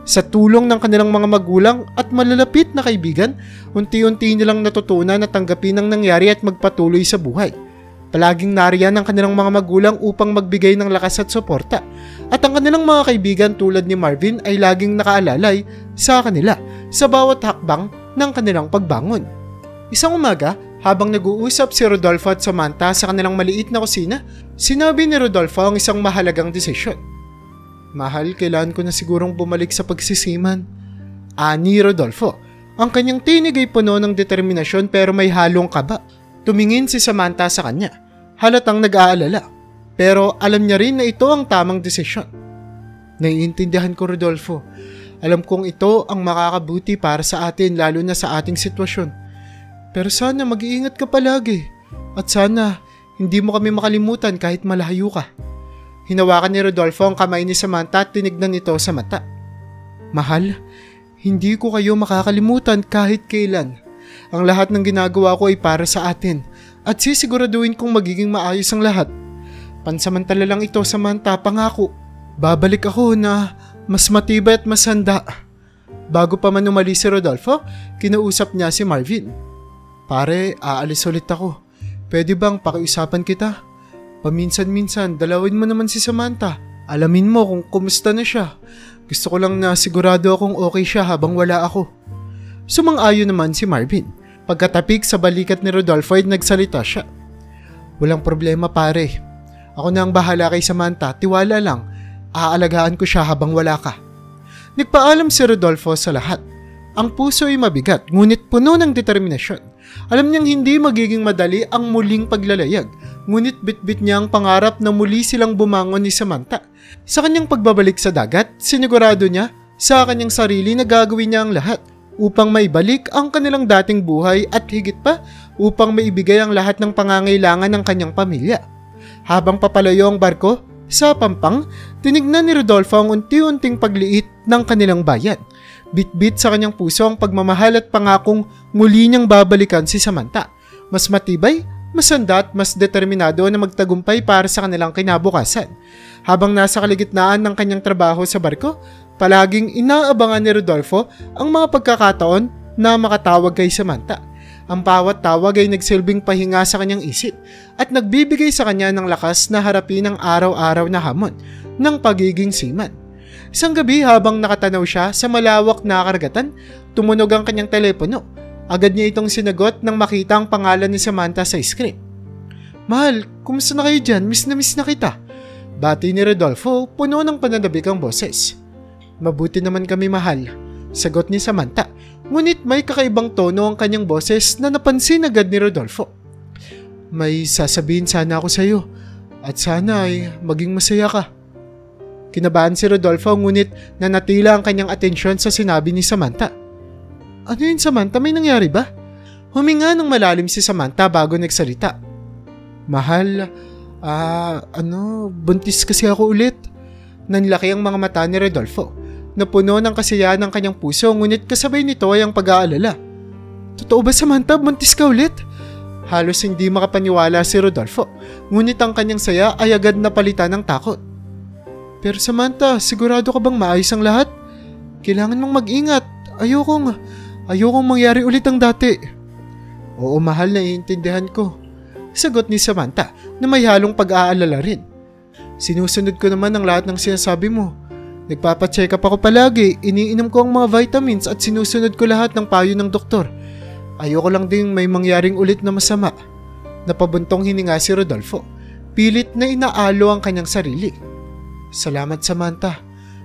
Sa tulong ng kanilang mga magulang at malalapit na kaibigan, unti-unti nilang natutunan na tanggapin ang nangyari at magpatuloy sa buhay. Palaging nariyan ang kanilang mga magulang upang magbigay ng lakas at suporta. At ang kanilang mga kaibigan tulad ni Marvin ay laging nakaalalay sa kanila sa bawat hakbang ng kanilang pagbangon. Isang umaga, habang nag-uusap si Rodolfo at Samantha sa kanilang maliit na kusina, sinabi ni Rodolfo ang isang mahalagang desisyon. Mahal, kailangan ko na sigurong bumalik sa pagsisiman. Ani Rodolfo. Ang kanyang tinig ay puno ng determinasyon pero may halong kaba. Tumingin si Samantha sa kanya. Halatang nag-aalala. Pero alam niya rin na ito ang tamang desisyon. Naiintindihan ko, Rodolfo. Alam kong ito ang makakabuti para sa atin lalo na sa ating sitwasyon. Pero sana mag-iingat ka palagi. At sana hindi mo kami makalimutan kahit malayo ka. Hinawakan ni Rodolfo ang kamay ni Samantha at tinignan ito sa mata. Mahal, hindi ko kayo makakalimutan kahit kailan. Ang lahat ng ginagawa ko ay para sa atin at sisiguraduhin kong magiging maayos ang lahat. Pansamantala lang ito, Samantha, pangako. Babalik ako na mas matibay at mas handa. Bago pa man umalis si Rodolfo, kinausap niya si Marvin. Pare, aalis ulit ako. Pwede bang pakiusapan kita? Paminsan-minsan, dalawin mo naman si Samantha. Alamin mo kung kumusta na siya. Gusto ko lang na sigurado akong okay siya habang wala ako. Sumang-ayon naman si Marvin. Pagkatapik sa balikat ni Rodolfo ay nagsalita siya. Walang problema, pare. Ako na ang bahala kay Samantha, tiwala lang. Aalagaan ko siya habang wala ka. Nagpaalam si Rodolfo sa lahat. Ang puso ay mabigat, ngunit puno ng determinasyon. Alam niyang hindi magiging madali ang muling paglalayag, ngunit bitbit niya ang pangarap na muli silang bumangon ni Samantha. Sa kanyang pagbabalik sa dagat, sinigurado niya sa kanyang sarili na gagawin niya ang lahat upang maibalik ang kanilang dating buhay at higit pa upang maibigay ang lahat ng pangangailangan ng kanyang pamilya. Habang papalayo ang barko sa Pampang, tinignan ni Rodolfo ang unti-unting pagliit ng kanilang bayan. Bit-bit sa kanyang puso ang pagmamahal at pangakong muli niyang babalikan si Samantha. Mas matibay, mas handa at mas determinado na magtagumpay para sa kanilang kinabukasan. Habang nasa kaligitnaan ng kanyang trabaho sa barko, palaging inaabangan ni Rodolfo ang mga pagkakataon na makatawag kay Samantha. Ang bawat tawag ay nagsilbing pahinga sa kanyang isip at nagbibigay sa kanya ng lakas na harapin ang araw-araw na hamon ng pagiging seaman. Isang gabi habang nakatanaw siya sa malawak na karagatan, tumunog ang kanyang telepono. Agad niya itong sinagot nang makita ang pangalan ni Samantha sa screen. "Mahal, kumusta na kayo dyan? Miss na kita." Bati ni Rodolfo, puno ng pananabik ang boses. "Mabuti naman kami, mahal," sagot ni Samantha. Ngunit may kakaibang tono ang kanyang boses na napansin agad ni Rodolfo. "May sasabihin sana ako sa iyo at sana ay maging masaya ka." Kinabahan si Rodolfo ngunit nanatila ang kanyang atensyon sa sinabi ni Samantha. "Ano yun, Samantha? May nangyari ba?" Huminga ng malalim si Samantha bago nagsalita. "Mahal, buntis kasi ako ulit." Nanlaki ang mga mata ni Rodolfo. Napuno ng kasiyahan ng kanyang puso ngunit kasabay nito ay ang pag-aalala. "Totoo ba, Samantha? Buntis ka ulit?" Halos hindi makapaniwala si Rodolfo, ngunit ang kanyang saya ay agad napalitan ng takot. "Pero Samantha, sigurado ka bang maayos ang lahat? Kailangan mong mag-ingat. Ayokong mangyari ulit ang dati." "Oo, mahal, naiintindihan ko," sagot ni Samantha na may halong pag-aalala rin. "Sinusunod ko naman ang lahat ng sinasabi mo. Nagpapacheck up ako palagi, iniinom ko ang mga vitamins at sinusunod ko lahat ng payo ng doktor. Ayoko lang ding may mangyaring ulit na masama." Napabuntong hininga si Rodolfo. Pilit na inaalo ang kanyang sarili. "Salamat, Samantha.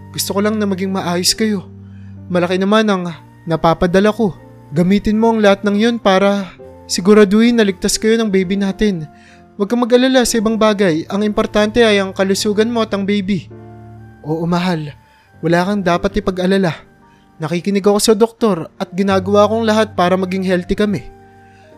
Gusto ko lang na maging maayos kayo. Malaki naman ang napapadala ko. Gamitin mo ang lahat ng yun para siguraduhin na ligtas kayo ng baby natin. Huwag kang mag-alala sa ibang bagay. Ang importante ay ang kalusugan mo at ang baby." "Oo, mahal. Wala kang dapat ipag-alala. Nakikinig ako sa doktor at ginagawa kong lahat para maging healthy kami."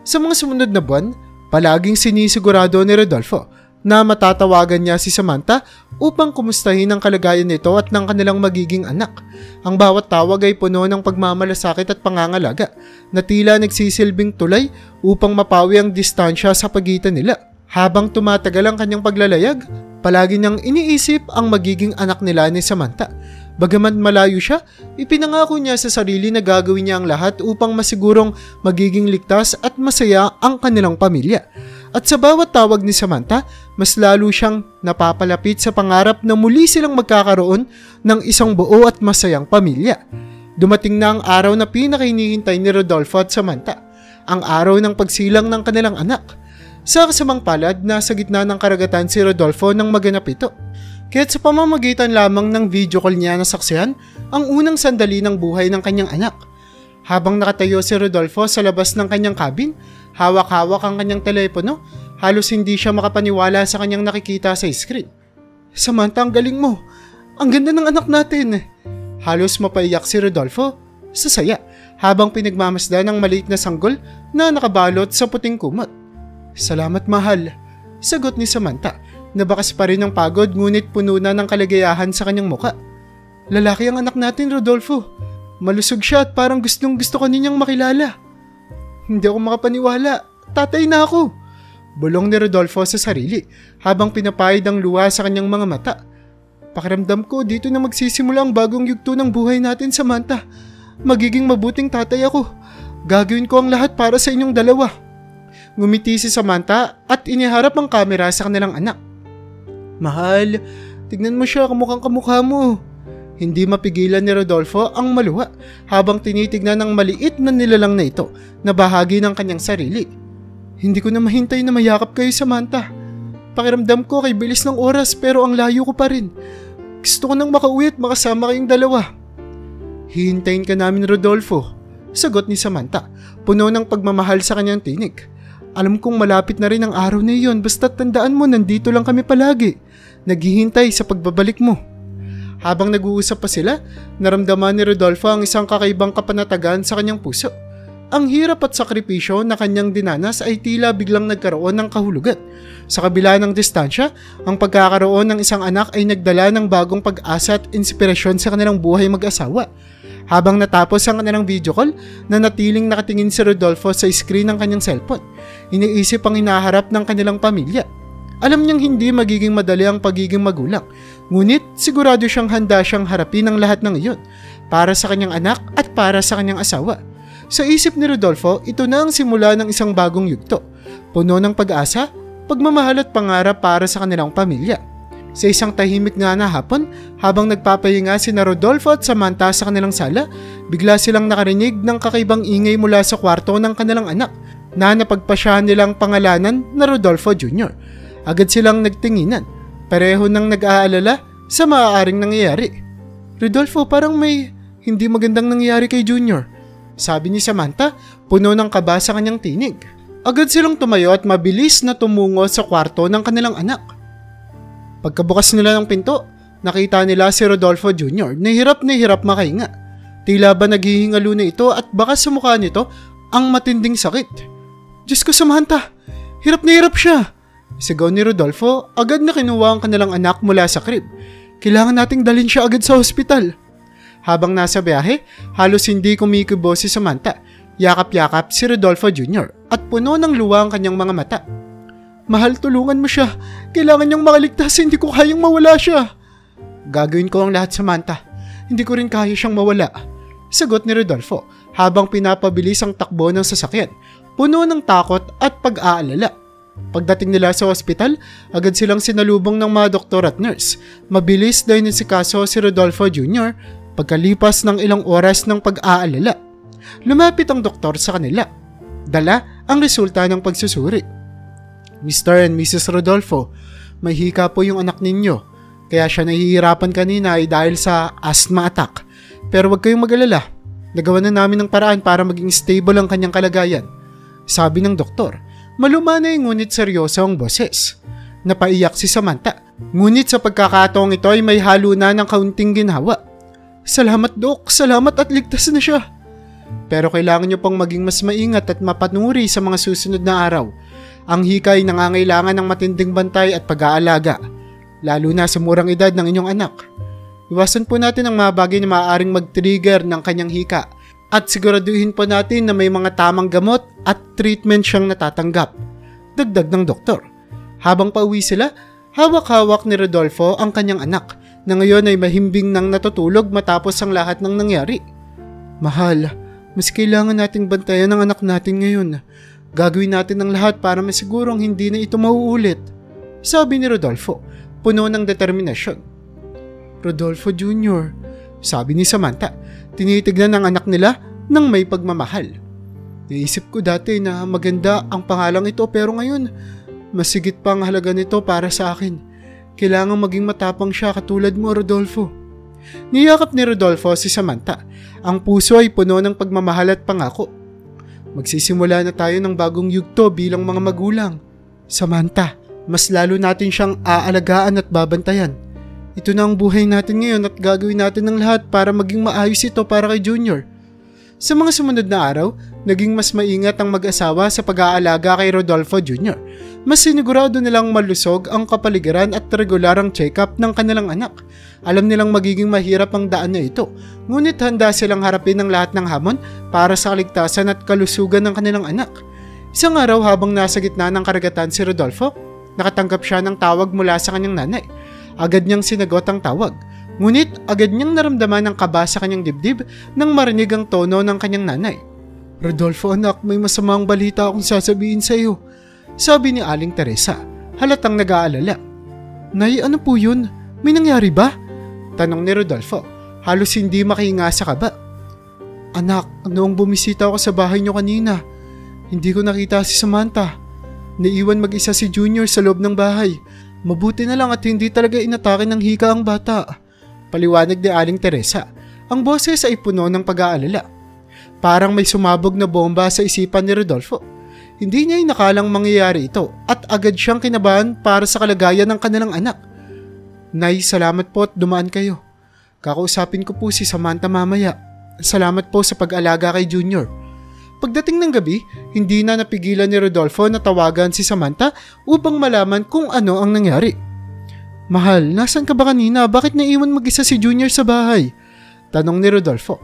Sa mga sumunod na buwan, palaging sinisigurado ni Rodolfo na matatawagan niya si Samantha upang kumustahin ang kalagayan nito at ng kanilang magiging anak. Ang bawat tawag ay puno ng pagmamalasakit at pangangalaga na tila nagsisilbing tulay upang mapawi ang distansya sa pagitan nila. Habang tumatagal ang kanyang paglalayag, palagi niyang iniisip ang magiging anak nila ni Samantha. Bagamat malayo siya, ipinangako niya sa sarili na gagawin niya ang lahat upang masigurong magiging ligtas at masaya ang kanilang pamilya. At sa bawat tawag ni Samantha, mas lalo siyang napapalapit sa pangarap na muli silang magkakaroon ng isang buo at masayang pamilya. Dumating na ang araw na pinakahinihintay ni Rodolfo at Samantha, ang araw ng pagsilang ng kanilang anak. Sa kasamang palad, nasa gitna ng karagatan si Rodolfo nang maganap ito. Kaya't sa pamamagitan lamang ng video call niya nasaksihan ang unang sandali ng buhay ng kanyang anak. Habang nakatayo si Rodolfo sa labas ng kanyang cabin, hawak-hawak ang kanyang telepono, halos hindi siya makapaniwala sa kanyang nakikita sa screen. "Samantha, ang galing mo! Ang ganda ng anak natin!" Halos mapaiyak si Rodolfo sa saya habang pinagmamasdan ng maliit na sanggol na nakabalot sa puting kumot. "Salamat, mahal," sagot ni Samantha. Nabakas pa rin ng pagod ngunit puno na ng kaligayahan sa kanyang muka. "Lalaki ang anak natin, Rodolfo. Malusog siya at parang gustong gusto ko ninyang makilala." "Hindi ako makapaniwala. Tatay na ako," bulong ni Rodolfo sa sarili habang pinapahid ang luha sa kanyang mga mata. "Pakiramdam ko dito na magsisimula ang bagong yugto ng buhay natin, Samantha. Magiging mabuting tatay ako. Gagawin ko ang lahat para sa inyong dalawa." Ngumiti si Samantha at iniharap ang kamera sa kanilang anak. "Mahal, tignan mo siya, kamukhang kamukha mo." Hindi mapigilan ni Rodolfo ang maluha habang tinitignan ng maliit na nilalang na ito na bahagi ng kanyang sarili. "Hindi ko na mahintay na mayakap kayo, Samantha. Pakiramdam ko kay bilis ng oras pero ang layo ko pa rin. Gusto ko nang makauwi at makasama kayong dalawa." "Hihintayin ka namin, Rodolfo," sagot ni Samantha, puno ng pagmamahal sa kanyang tinig. "Alam kong malapit na rin ang araw na iyon, basta tandaan mo nandito lang kami palagi, naghihintay sa pagbabalik mo." Habang nag-uusap pa sila, naramdaman ni Rodolfo ang isang kakaibang kapanatagan sa kanyang puso. Ang hirap at sakripisyo na kanyang dinanas ay tila biglang nagkaroon ng kahulugan. Sa kabila ng distansya, ang pagkakaroon ng isang anak ay nagdala ng bagong pag-asa at inspirasyon sa kanilang buhay mag-asawa. Habang natapos ang kanilang video call, nanatiling nakatingin si Rodolfo sa screen ng kanyang cellphone. Iniisip ang hinaharap ng kanilang pamilya. Alam niyang hindi magiging madali ang pagiging magulang, ngunit sigurado siyang handa siyang harapin ang lahat ng iyon para sa kanyang anak at para sa kanyang asawa. Sa isip ni Rodolfo, ito na ang simula ng isang bagong yugto, puno ng pag-asa, pagmamahal at pangarap para sa kanilang pamilya. Sa isang tahimik nga na hapon, habang nagpapahinga sina Rodolfo at Samantha sa kanilang sala, bigla silang nakarinig ng kakaibang ingay mula sa kwarto ng kanilang anak na napagpasyahan nilang pangalanan na Rodolfo Jr. Agad silang nagtinginan, pareho nang nag-aalala sa maaaring nangyayari. Rodolfo, parang may hindi magandang nangyayari kay Junior, sabi ni Samantha, puno ng kaba sa kanyang tinig. Agad silang tumayo at mabilis na tumungo sa kwarto ng kanilang anak. Pagkabukas nila ng pinto, nakita nila si Rodolfo Jr. na hirap makahinga. Tila ba naghihingalo na ito at baka sa mukha nito ang matinding sakit. Diyos ko, Samantha, hirap na hirap siya. Sigaw ni Rodolfo, agad na kinuha ang kanilang anak mula sa crib. Kailangan nating dalhin siya agad sa ospital. Habang nasa biyahe, halos hindi kumikibo si Samantha. Yakap-yakap si Rodolfo Jr. at puno ng luha ang kanyang mga mata. Mahal, tulungan mo siya. Kailangan niyang makaligtas, hindi ko kayang mawala siya. Gagawin ko ang lahat, Samantha. Hindi ko rin kaya siyang mawala. Sagot ni Rodolfo habang pinapabilis ang takbo ng sasakyan, puno ng takot at pag-aalala. Pagdating nila sa ospital, agad silang sinalubong ng mga doktor at nurse. Mabilis na inisikaso si Rodolfo Jr. pagkalipas ng ilang oras ng pag-aalala. Lumapit ang doktor sa kanila. Dala ang resulta ng pagsusuri. Mr. and Mrs. Rodolfo, may hika po yung anak ninyo. Kaya siya nahihirapan kanina ay dahil sa asthma attack. Pero huwag kayong mag-alala. Nagawa na namin ng paraan para maging stable ang kanyang kalagayan. Sabi ng doktor. Malumanay ngunit seryoso ang boses. Napaiyak si Samantha. Ngunit sa pagkakataong ito ay may halo na ng kaunting ginhawa. Salamat, Dok. Salamat at ligtas na siya. Pero kailangan niyo pang maging mas maingat at mapanuri sa mga susunod na araw. Ang hika ay nangangailangan ng matinding bantay at pag-aalaga, lalo na sa murang edad ng inyong anak. Iwasan po natin ang mga bagay na maaaring mag-trigger ng kanyang hika at siguraduhin po natin na may mga tamang gamot at treatment siyang natatanggap. Dagdag ng doktor. Habang pauwi sila, hawak-hawak ni Rodolfo ang kanyang anak na ngayon ay mahimbing nang natutulog matapos ang lahat ng nangyari. Mahal, mas kailangan nating bantayan ang anak natin ngayon. Gagawin natin ang lahat para masigurong hindi na ito mauulit, sabi ni Rodolfo, puno ng determinasyon. Rodolfo Jr., sabi ni Samantha, tinitignan ng anak nila ng may pagmamahal. Naisip ko dati na maganda ang pangalang ito pero ngayon, mas higit pa ang halaga nito para sa akin. Kailangan maging matapang siya katulad mo, Rodolfo. Niyakap ni Rodolfo si Samantha. Ang puso ay puno ng pagmamahal at pangako. Magsisimula na tayo ng bagong yugto bilang mga magulang. Samantha, mas lalo natin siyang aalagaan at babantayan. Ito na ang buhay natin ngayon at gagawin natin ang lahat para maging maayos ito para kay Junior. Sa mga sumunod na araw, naging mas maingat ang mag-asawa sa pag-aalaga kay Rodolfo Jr. Mas sinigurado nilang malusog ang kapaligiran at regularang check-up ng kanilang anak. Alam nilang magiging mahirap ang daan na ito, ngunit handa silang harapin ang lahat ng hamon para sa kaligtasan at kalusugan ng kanilang anak. Isang araw habang nasa gitna ng karagatan si Rodolfo, nakatanggap siya ng tawag mula sa kanyang nanay. Agad niyang sinagot ang tawag, ngunit agad niyang naramdaman ang kaba sa kanyang dibdib nang marinig ang tono ng kanyang nanay. Rodolfo anak, may masamang balita akong sasabihin sa iyo, sabi ni Aling Teresa, halatang nag-aalala. Nay, ano po yun? May nangyari ba? Tanong ni Rodolfo, halos hindi makahinga sa kaba. Anak, noong bumisita ako sa bahay niyo kanina, hindi ko nakita si Samantha. Naiwan mag-isa si Junior sa loob ng bahay. Mabuti na lang at hindi talaga inatake ng hika ang bata. Paliwanag ni Aling Teresa. Ang boses ay puno ng pag-aalala. Parang may sumabog na bomba sa isipan ni Rodolfo. Hindi niya inakalang mangyayari ito at agad siyang kinabahan para sa kalagayan ng kanilang anak. Nay, salamat po at dumaan kayo. Kakausapin ko po si Samantha mamaya. Salamat po sa pag-alaga kay Junior. Pagdating ng gabi, hindi na napigilan ni Rodolfo na tawagan si Samantha upang malaman kung ano ang nangyari. Mahal, nasan ka ba kanina? Bakit naiwan mag-isa si Junior sa bahay? Tanong ni Rodolfo.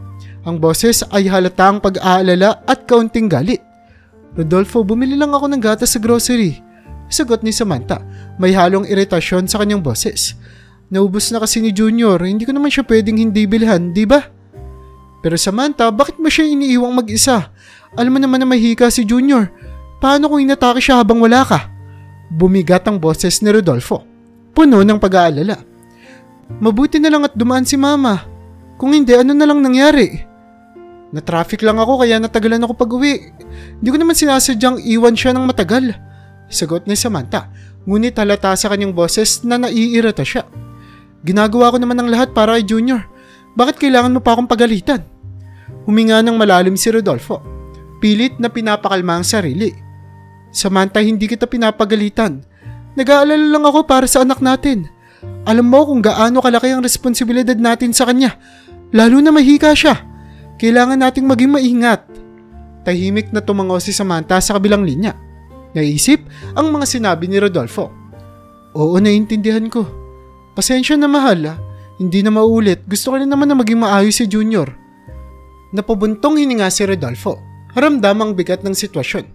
Ang boses ay halatang pag-aalala at kaunting galit. Rodolfo, bumili lang ako ng gatas sa grocery. Sagot ni Samantha, may halong iritasyon sa kanyang boses. Naubos na kasi ni Junior, hindi ko naman siya pwedeng hindi bilhan, di ba? Pero Samantha, bakit mo siya iniiwang mag-isa? Alam mo naman na mahika si Junior. Paano kung inatake siya habang wala ka? Bumigat ang boses ni Rodolfo. Puno ng pag-aalala. Mabuti na lang at dumaan si Mama. Kung hindi, ano na lang nangyari? Na-traffic lang ako kaya natagalan ako pag-uwi. Hindi ko naman sinasadyang iwan siya ng matagal. Sagot ni Samantha, ngunit halata sa kanyang boses na naiirita siya. Ginagawa ko naman ang lahat para kay Junior. Bakit kailangan mo pa akong pagalitan? Huminga ng malalim si Rodolfo. Pilit na pinapakalma ang sarili. Samantha, hindi kita pinapagalitan. Nag-aalala lang ako para sa anak natin. Alam mo kung gaano kalaki ang responsibilidad natin sa kanya. Lalo na mahika siya. Kailangan nating maging maingat. Tahimik na tumango si Samantha sa kabilang linya. Naisip ang mga sinabi ni Rodolfo. Oo, naiintindihan ko. Pasensya na mahal. Hindi na maulit. Gusto ko rin naman na maging maayos si Junior. Napabuntong hininga si Rodolfo. Haramdam ang bigat ng sitwasyon.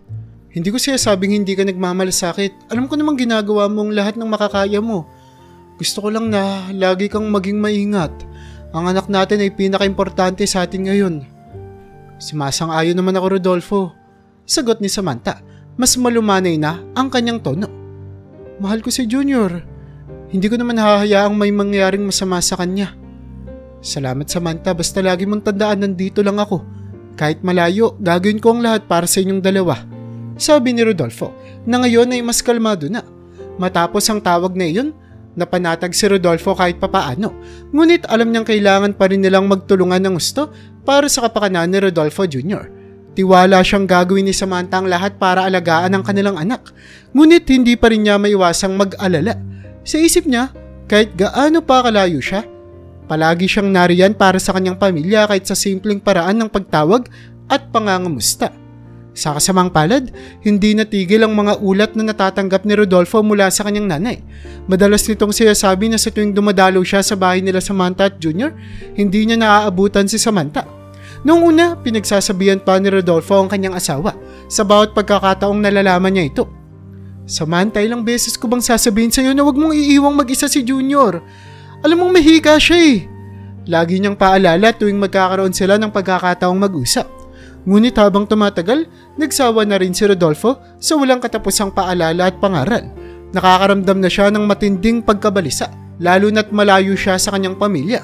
Hindi ko sinasabing hindi ka nagmamalasakit. Alam ko namang ginagawa mong lahat ng makakaya mo. Gusto ko lang na lagi kang maging maingat. Ang anak natin ay pinaka-importante sa atin ngayon. Sumasang-ayon naman ako, Rodolfo. Sagot ni Samantha. Mas malumanay na ang kanyang tono. Mahal ko si Junior. Hindi ko naman hahayaang may mangyaring masama sa kanya. Salamat, Samantha. Basta lagi mong tandaan, nandito lang ako. Kahit malayo, gagawin ko ang lahat para sa inyong dalawa. Sabi ni Rodolfo na ngayon ay mas kalmado na. Matapos ang tawag na iyon, napanatag si Rodolfo kahit papaano. Ngunit alam niyang kailangan pa rin nilang magtulungan ng gusto para sa kapakanan ni Rodolfo Jr. Tiwala siyang gagawin ni Samantha ang lahat para alagaan ang kanilang anak. Ngunit hindi pa rin niya maiwasang mag-alala. Sa isip niya, kahit gaano pa kalayo siya, palagi siyang nariyan para sa kanyang pamilya kahit sa simpleng paraan ng pagtawag at pangangamusta. Sa kasamang palad, hindi natigil ang mga ulat na natatanggap ni Rodolfo mula sa kanyang nanay. Madalas nitong sinasabi na sa tuwing dumadalaw siya sa bahay nila Samantha at Junior, hindi niya naaabutan si Samantha. Noong una, pinagsasabihan pa ni Rodolfo ang kanyang asawa sa bawat pagkakataong nalalaman niya ito. Samantha, ilang beses ko bang sasabihin sa'yo na huwag mong iiwang mag-isa si Junior? Alam mong mahika siya eh. Lagi niyang paalala tuwing magkakaroon sila ng pagkakataong mag-usap. Ngunit habang tumatagal, nagsawa na rin si Rodolfo sa walang katapusang paalala at pangaral. Nakakaramdam na siya ng matinding pagkabalisa, lalo na't malayo siya sa kanyang pamilya.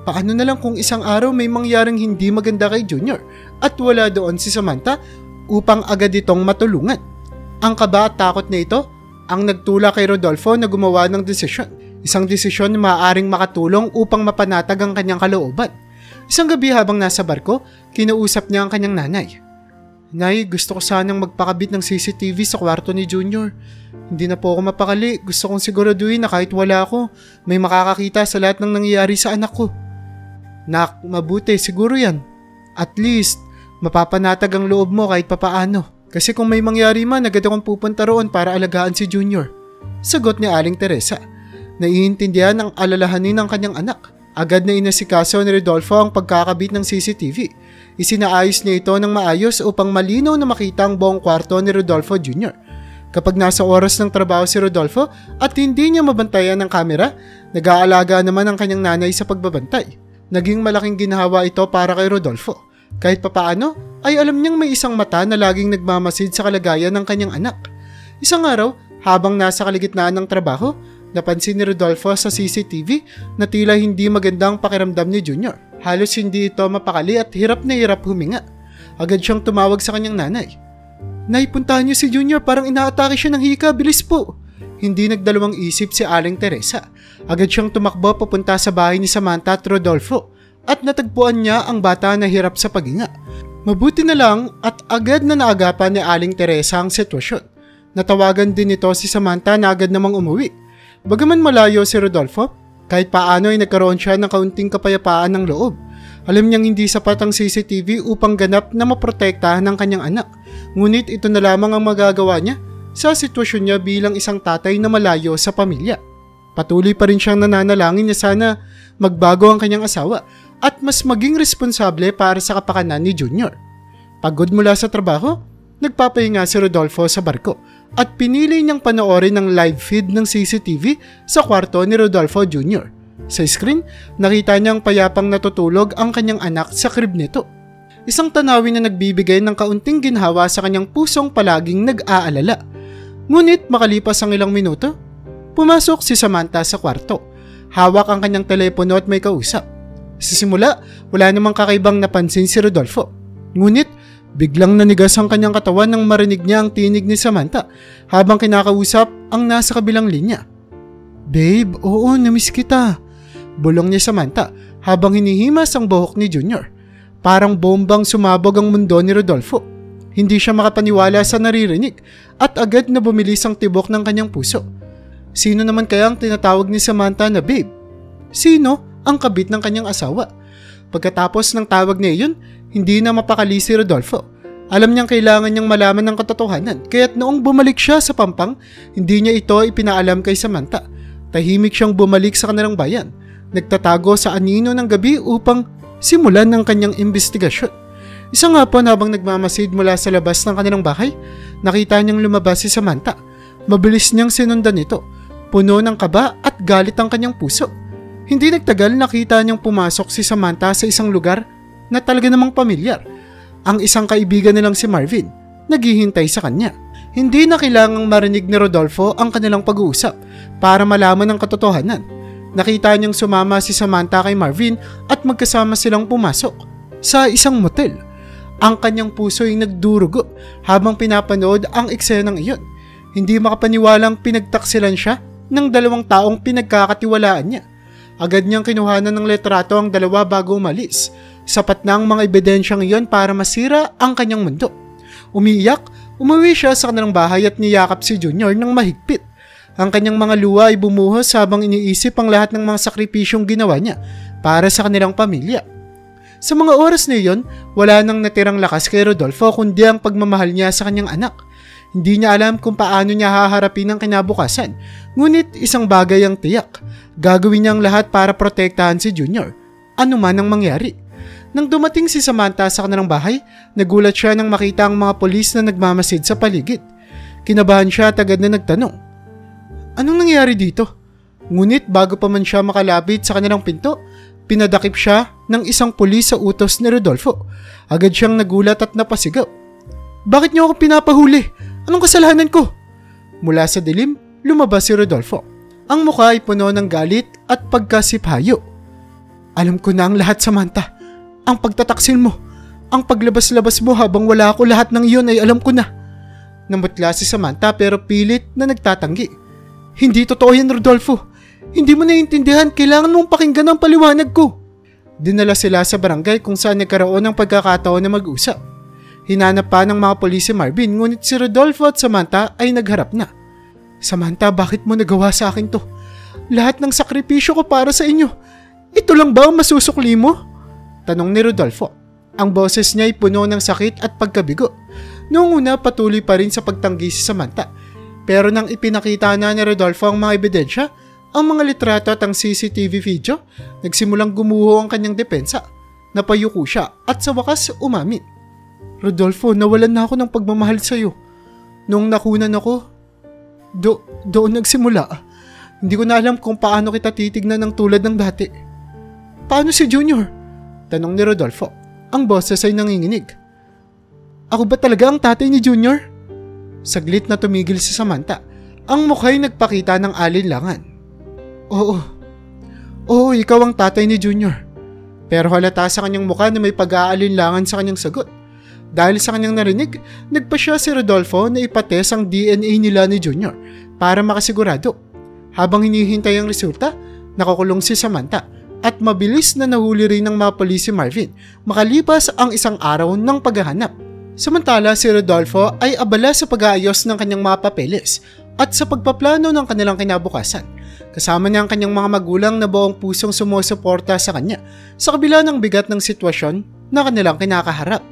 Paano na lang kung isang araw may mangyaring hindi maganda kay Junior at wala doon si Samantha upang agad itong matulungan? Ang kaba at takot na ito ang nagtula kay Rodolfo na gumawa ng desisyon. Isang desisyon na maaaring makatulong upang mapanatag ang kanyang kalooban. Isang gabi habang nasa barko, kinausap niya ang kanyang nanay. Nay, gusto ko sanang magpakabit ng CCTV sa kwarto ni Junior. Hindi na po ako mapakali. Gusto kong siguraduhin na kahit wala ako, may makakakita sa lahat ng nangyayari sa anak ko. Nak, mabuti, siguro yan. At least, mapapanatag ang loob mo kahit papaano. Kasi kung may mangyari man, agad akong pupunta roon para alagaan si Junior. Sagot ni Aling Teresa. Naiintindihan ang alalahanin ng kanyang anak. Agad na inasikaso ni Rodolfo ang pagkakabit ng CCTV. Isinaayos niya ito ng maayos upang malinaw na makita ang buong kwarto ni Rodolfo Jr. Kapag nasa oras ng trabaho si Rodolfo at hindi niya mabantayan ng kamera, nag-aalaga naman ang kanyang nanay sa pagbabantay. Naging malaking ginhawa ito para kay Rodolfo. Kahit papaano, ay alam niyang may isang mata na laging nagmamasid sa kalagayan ng kanyang anak. Isang araw, habang nasa kaligitnaan ng trabaho, napansin ni Rodolfo sa CCTV na tila hindi magandang pakiramdam ni Junior. Halos hindi ito mapakali at hirap na hirap huminga. Agad siyang tumawag sa kanyang nanay. Nay, puntahan niyo si Junior, parang inaatake siya ng hika, bilis po. Hindi nagdalawang isip si Aling Teresa. Agad siyang tumakbo papunta sa bahay ni Samantha at Rodolfo at natagpuan niya ang bata na hirap sa paghinga. Mabuti na lang at agad na naagapan ni Aling Teresa ang sitwasyon. Natawagan din ito si Samantha na agad namang umuwi. Bagaman malayo si Rodolfo, Kahit paano ay nagkaroon siya ng kaunting kapayapaan ng loob. Alam niyang hindi sapat ang CCTV upang ganap na maprotektahan ng kanyang anak. Ngunit ito na lamang ang magagawa niya sa sitwasyon niya bilang isang tatay na malayo sa pamilya. Patuloy pa rin siyang nananalangin na sana magbago ang kanyang asawa at mas maging responsable para sa kapakanan ni Junior. Pagod mula sa trabaho, nagpapahinga si Rodolfo sa barko at pinili niyang panoorin ang live feed ng CCTV sa kwarto ni Rodolfo Jr. Sa screen, nakita niyang payapang natutulog ang kanyang anak sa crib nito. Isang tanawin na nagbibigay ng kaunting ginhawa sa kanyang pusong palaging nag-aalala. Ngunit makalipas ang ilang minuto, pumasok si Samantha sa kwarto. Hawak ang kanyang telepono at may kausap. Sa simula, wala namang kakaibang napansin si Rodolfo. Ngunit, biglang nanigas ang kanyang katawan nang marinig niya ang tinig ni Samantha habang kinakausap ang nasa kabilang linya. "Babe, oo, namiss kita," bulong ni Samantha habang hinihimas ang buhok ni Junior. Parang bombang sumabog ang mundo ni Rodolfo. Hindi siya makapaniwala sa naririnig at agad na bumilis ang tibok ng kanyang puso. Sino naman kaya ang tinatawag ni Samantha na babe? Sino ang kabit ng kanyang asawa? Pagkatapos ng tawag niya iyon, hindi na mapakali si Rodolfo. Alam niyang kailangan niyang malaman ng katotohanan, kaya't noong bumalik siya sa Pampang, hindi niya ito ipinaalam kay Samantha. Tahimik siyang bumalik sa kanilang bayan. Nagtatago sa anino ng gabi upang simulan ng kanyang investigasyon. Isang hapon habang nagmamasid mula sa labas ng kanilang bahay, nakita niyang lumabas si Samantha. Mabilis niyang sinundan ito. Puno ng kaba at galit ang kanyang puso. Hindi nagtagal nakita niyang pumasok si Samantha sa isang lugar na talaga namang pamilyar. Ang isang kaibigan nilang si Marvin, naghihintay sa kanya. Hindi na kailangang marinig ni Rodolfo ang kanilang pag-uusap para malaman ang katotohanan. Nakita niyang sumama si Samantha kay Marvin at magkasama silang pumasok sa isang motel. Ang kanyang puso ay nagdurugo habang pinapanood ang eksenang iyon. Hindi makapaniwalang pinagtaksilan siya ng dalawang taong pinagkakatiwalaan niya. Agad niyang kinuhanan ng litrato ang dalawa bago umalis. Sapat na ang mga ebidensyang iyon para masira ang kanyang mundo. Umiiyak, umuwi siya sa kanilang bahay at niyakap si Junior ng mahigpit. Ang kanyang mga luha ay bumuhos habang iniisip ang lahat ng mga sakripisyong ginawa niya para sa kanilang pamilya. Sa mga oras na iyon, wala nang natirang lakas kay Rodolfo kundi ang pagmamahal niya sa kanyang anak. Hindi niya alam kung paano niya haharapin ang kinabukasan, ngunit isang bagay ang tiyak. Gagawin niya ang lahat para protektahan si Junior, ano man ang mangyari. Nang dumating si Samantha sa kanilang bahay, nagulat siya nang makita ang mga polis na nagmamasid sa paligid. Kinabahan siya at agad na nagtanong, "Anong nangyari dito?" Ngunit bago pa man siya makalapit sa kanilang pinto, pinadakip siya ng isang pulis sa utos ni Rodolfo. Agad siyang nagulat at napasigaw, "Bakit niyo ako pinapahuli? Anong kasalanan ko?" Mula sa dilim, lumabas si Rodolfo. Ang mukha ay puno ng galit at pagkasiphayo. "Alam ko na ang lahat, Samantha. Ang pagtataksil mo, ang paglabas-labas mo habang wala ako, lahat ng iyon ay alam ko na." Namutla si Samantha pero pilit na nagtatanggi. "Hindi totoo yan, Rodolfo. Hindi mo naiintindihan, kailangan mong pakinggan ang paliwanag ko." Dinala sila sa barangay kung saan nagkaroon ng pagkakataon na mag-usap. Hinanap pa ng mga polis si Marvin, ngunit si Rodolfo at Samantha ay nagharap na. "Samantha, bakit mo nagawa sa akin to? Lahat ng sakripisyo ko para sa inyo. Ito lang ba ang masusukli mo?" Tanong ni Rodolfo. Ang boses niya ay puno ng sakit at pagkabigo. Noong una, patuloy pa rin sa pagtanggi si Samantha. Pero nang ipinakita na ni Rodolfo ang mga ebidensya, ang mga litrato at ang CCTV video, nagsimulang gumuho ang kanyang depensa. Napayuko siya at sa wakas umamin. "Rodolfo, nawalan na ako ng pagmamahal sa iyo. Noong nakunan ako, doon nagsimula. Hindi ko na alam kung paano kita titignan ng tulad ng dati." "Paano si Junior?" Tanong ni Rodolfo. Ang boses ay nanginginig. "Ako ba talaga ang tatay ni Junior?" Saglit na tumigil si Samantha. Ang mukha ay nagpakita ng alinlangan. Oo, ikaw ang tatay ni Junior." Pero halata sa kanyang mukha na may pag-aalinlangan sa kanyang sagot. Dahil sa kanyang narinig, nagpa siya si Rodolfo na ipatest ang DNA nila ni Junior para makasigurado. Habang hinihintay ang resulta, nakakulong si Samantha at mabilis na nahuli rin ng mga polis si Marvin makalipas ang isang araw ng paghahanap. Samantala si Rodolfo ay abala sa pag-aayos ng kanyang mga papeles at sa pagpaplano ng kanilang kinabukasan. Kasama niya ang kanyang mga magulang na buong pusong sumusuporta sa kanya sa kabila ng bigat ng sitwasyon na kanilang kinakaharap.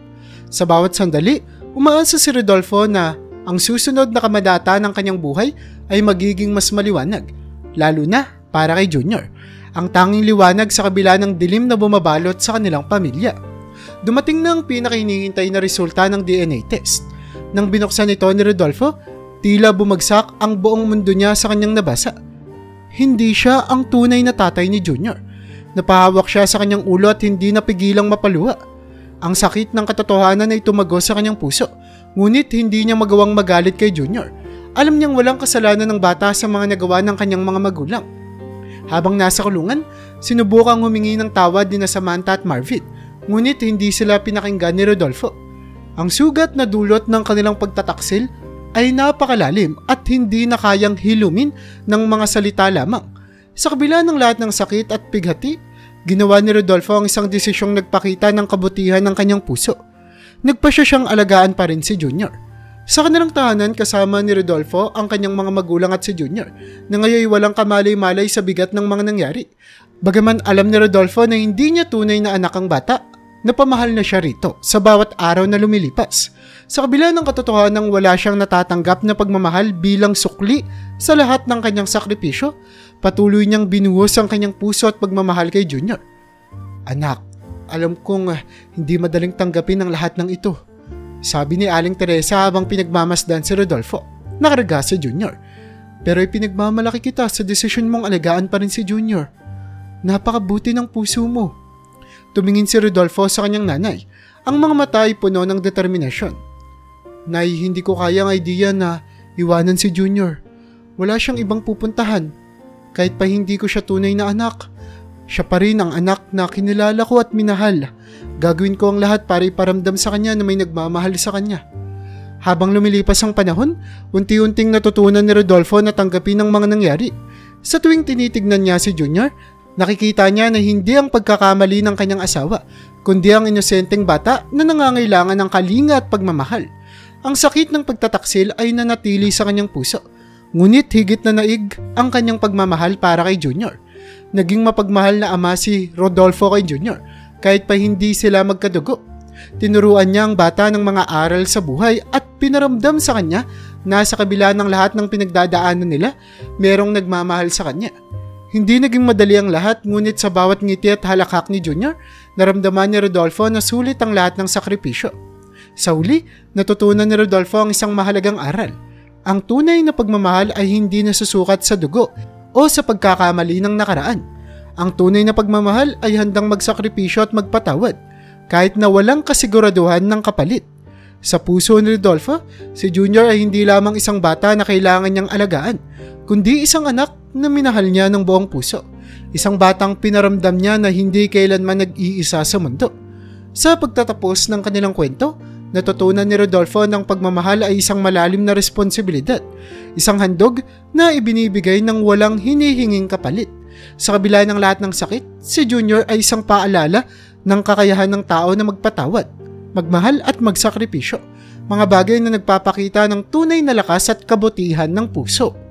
Sa bawat sandali, umaasa si Rodolfo na ang susunod na kamadata ng kanyang buhay ay magiging mas maliwanag, lalo na para kay Junior, ang tanging liwanag sa kabila ng dilim na bumabalot sa kanilang pamilya. Dumating na ang pinakahinihintay na resulta ng DNA test. Nang binuksan ito ni Rodolfo, tila bumagsak ang buong mundo niya sa kanyang nabasa. Hindi siya ang tunay na tatay ni Junior. Napahawak siya sa kanyang ulo at hindi napigilang mapaluha. Ang sakit ng katotohanan ay tumago sa kanyang puso, ngunit hindi niya magawang magalit kay Junior. Alam niyang walang kasalanan ng bata sa mga nagawa ng kanyang mga magulang. Habang nasa kulungan, sinubukang humingi ng tawad ni Samantha at Marvin, ngunit hindi sila pinakinggan ni Rodolfo. Ang sugat na dulot ng kanilang pagtataksil ay napakalalim at hindi na kayang hilumin ng mga salita lamang. Sa kabila ng lahat ng sakit at pighati, ginawa ni Rodolfo ang isang desisyong nagpakita ng kabutihan ng kanyang puso. Nagpasya siyang alagaan pa rin si Junior. Sa kanilang tahanan, kasama ni Rodolfo ang kanyang mga magulang at si Junior, na ngayon walang kamalay-malay sa bigat ng mga nangyari. Bagaman alam ni Rodolfo na hindi niya tunay na anak ang bata, napamahal na siya rito sa bawat araw na lumilipas. Sa kabila ng katotohanan wala siyang natatanggap na pagmamahal bilang sukli sa lahat ng kanyang sakripisyo, patuloy niyang binuhos ang kanyang puso at pagmamahal kay Junior. Anak, alam kong hindi madaling tanggapin ang lahat ng ito, sabi ni Aling Teresa habang pinagmamasdan si Rodolfo. Nakaraga si Junior. Pero ipinagmamalaki kita sa desisyon mong alagaan pa rin si Junior. Napakabuti ng puso mo. Tumingin si Rodolfo sa kanyang nanay. Ang mga mata ay puno ng determinasyon. Nay, hindi ko kayang idea na iwanan si Junior. Wala siyang ibang pupuntahan. Kahit pa hindi ko siya tunay na anak, siya pa rin ang anak na kinilala ko at minahal. Gagawin ko ang lahat para iparamdam sa kanya na may nagmamahal sa kanya. Habang lumilipas ang panahon, unti-unting natutunan ni Rodolfo na tanggapin ang mga nangyari. Sa tuwing tinitignan niya si Junior, nakikita niya na hindi ang pagkakamali ng kanyang asawa, kundi ang inosenteng bata na nangangailangan ng kalinga at pagmamahal. Ang sakit ng pagtataksil ay nanatili sa kanyang puso, ngunit higit na naig ang kanyang pagmamahal para kay Junior. Naging mapagmahal na ama si Rodolfo kay Junior, kahit pa hindi sila magkadugo. Tinuruan niya ang bata ng mga aral sa buhay at pinaramdam sa kanya na sa kabila ng lahat ng pinagdadaanan nila, merong nagmamahal sa kanya. Hindi naging madali ang lahat, ngunit sa bawat ngiti at halakhak ni Junior, naramdaman ni Rodolfo na sulit ang lahat ng sakripisyo. Sa huli, natutunan ni Rodolfo ang isang mahalagang aral. Ang tunay na pagmamahal ay hindi nasusukat sa dugo o sa pagkakamali ng nakaraan. Ang tunay na pagmamahal ay handang magsakripisyo at magpatawad, kahit na walang kasiguraduhan ng kapalit. Sa puso ni Rodolfo, si Junior ay hindi lamang isang bata na kailangan niyang alagaan, kundi isang anak na minahal niya ng buong puso. Isang batang pinaramdam niya na hindi kailanman nag-iisa sa mundo. Sa pagtatapos ng kanilang kwento, natutunan ni Rodolfo ng pagmamahal ay isang malalim na responsibilidad, isang handog na ibinibigay ng walang hinihinging kapalit. Sa kabila ng lahat ng sakit, si Junior ay isang paalala ng kakayahan ng tao na magpatawad, magmahal at magsakripisyo, mga bagay na nagpapakita ng tunay na lakas at kabutihan ng puso.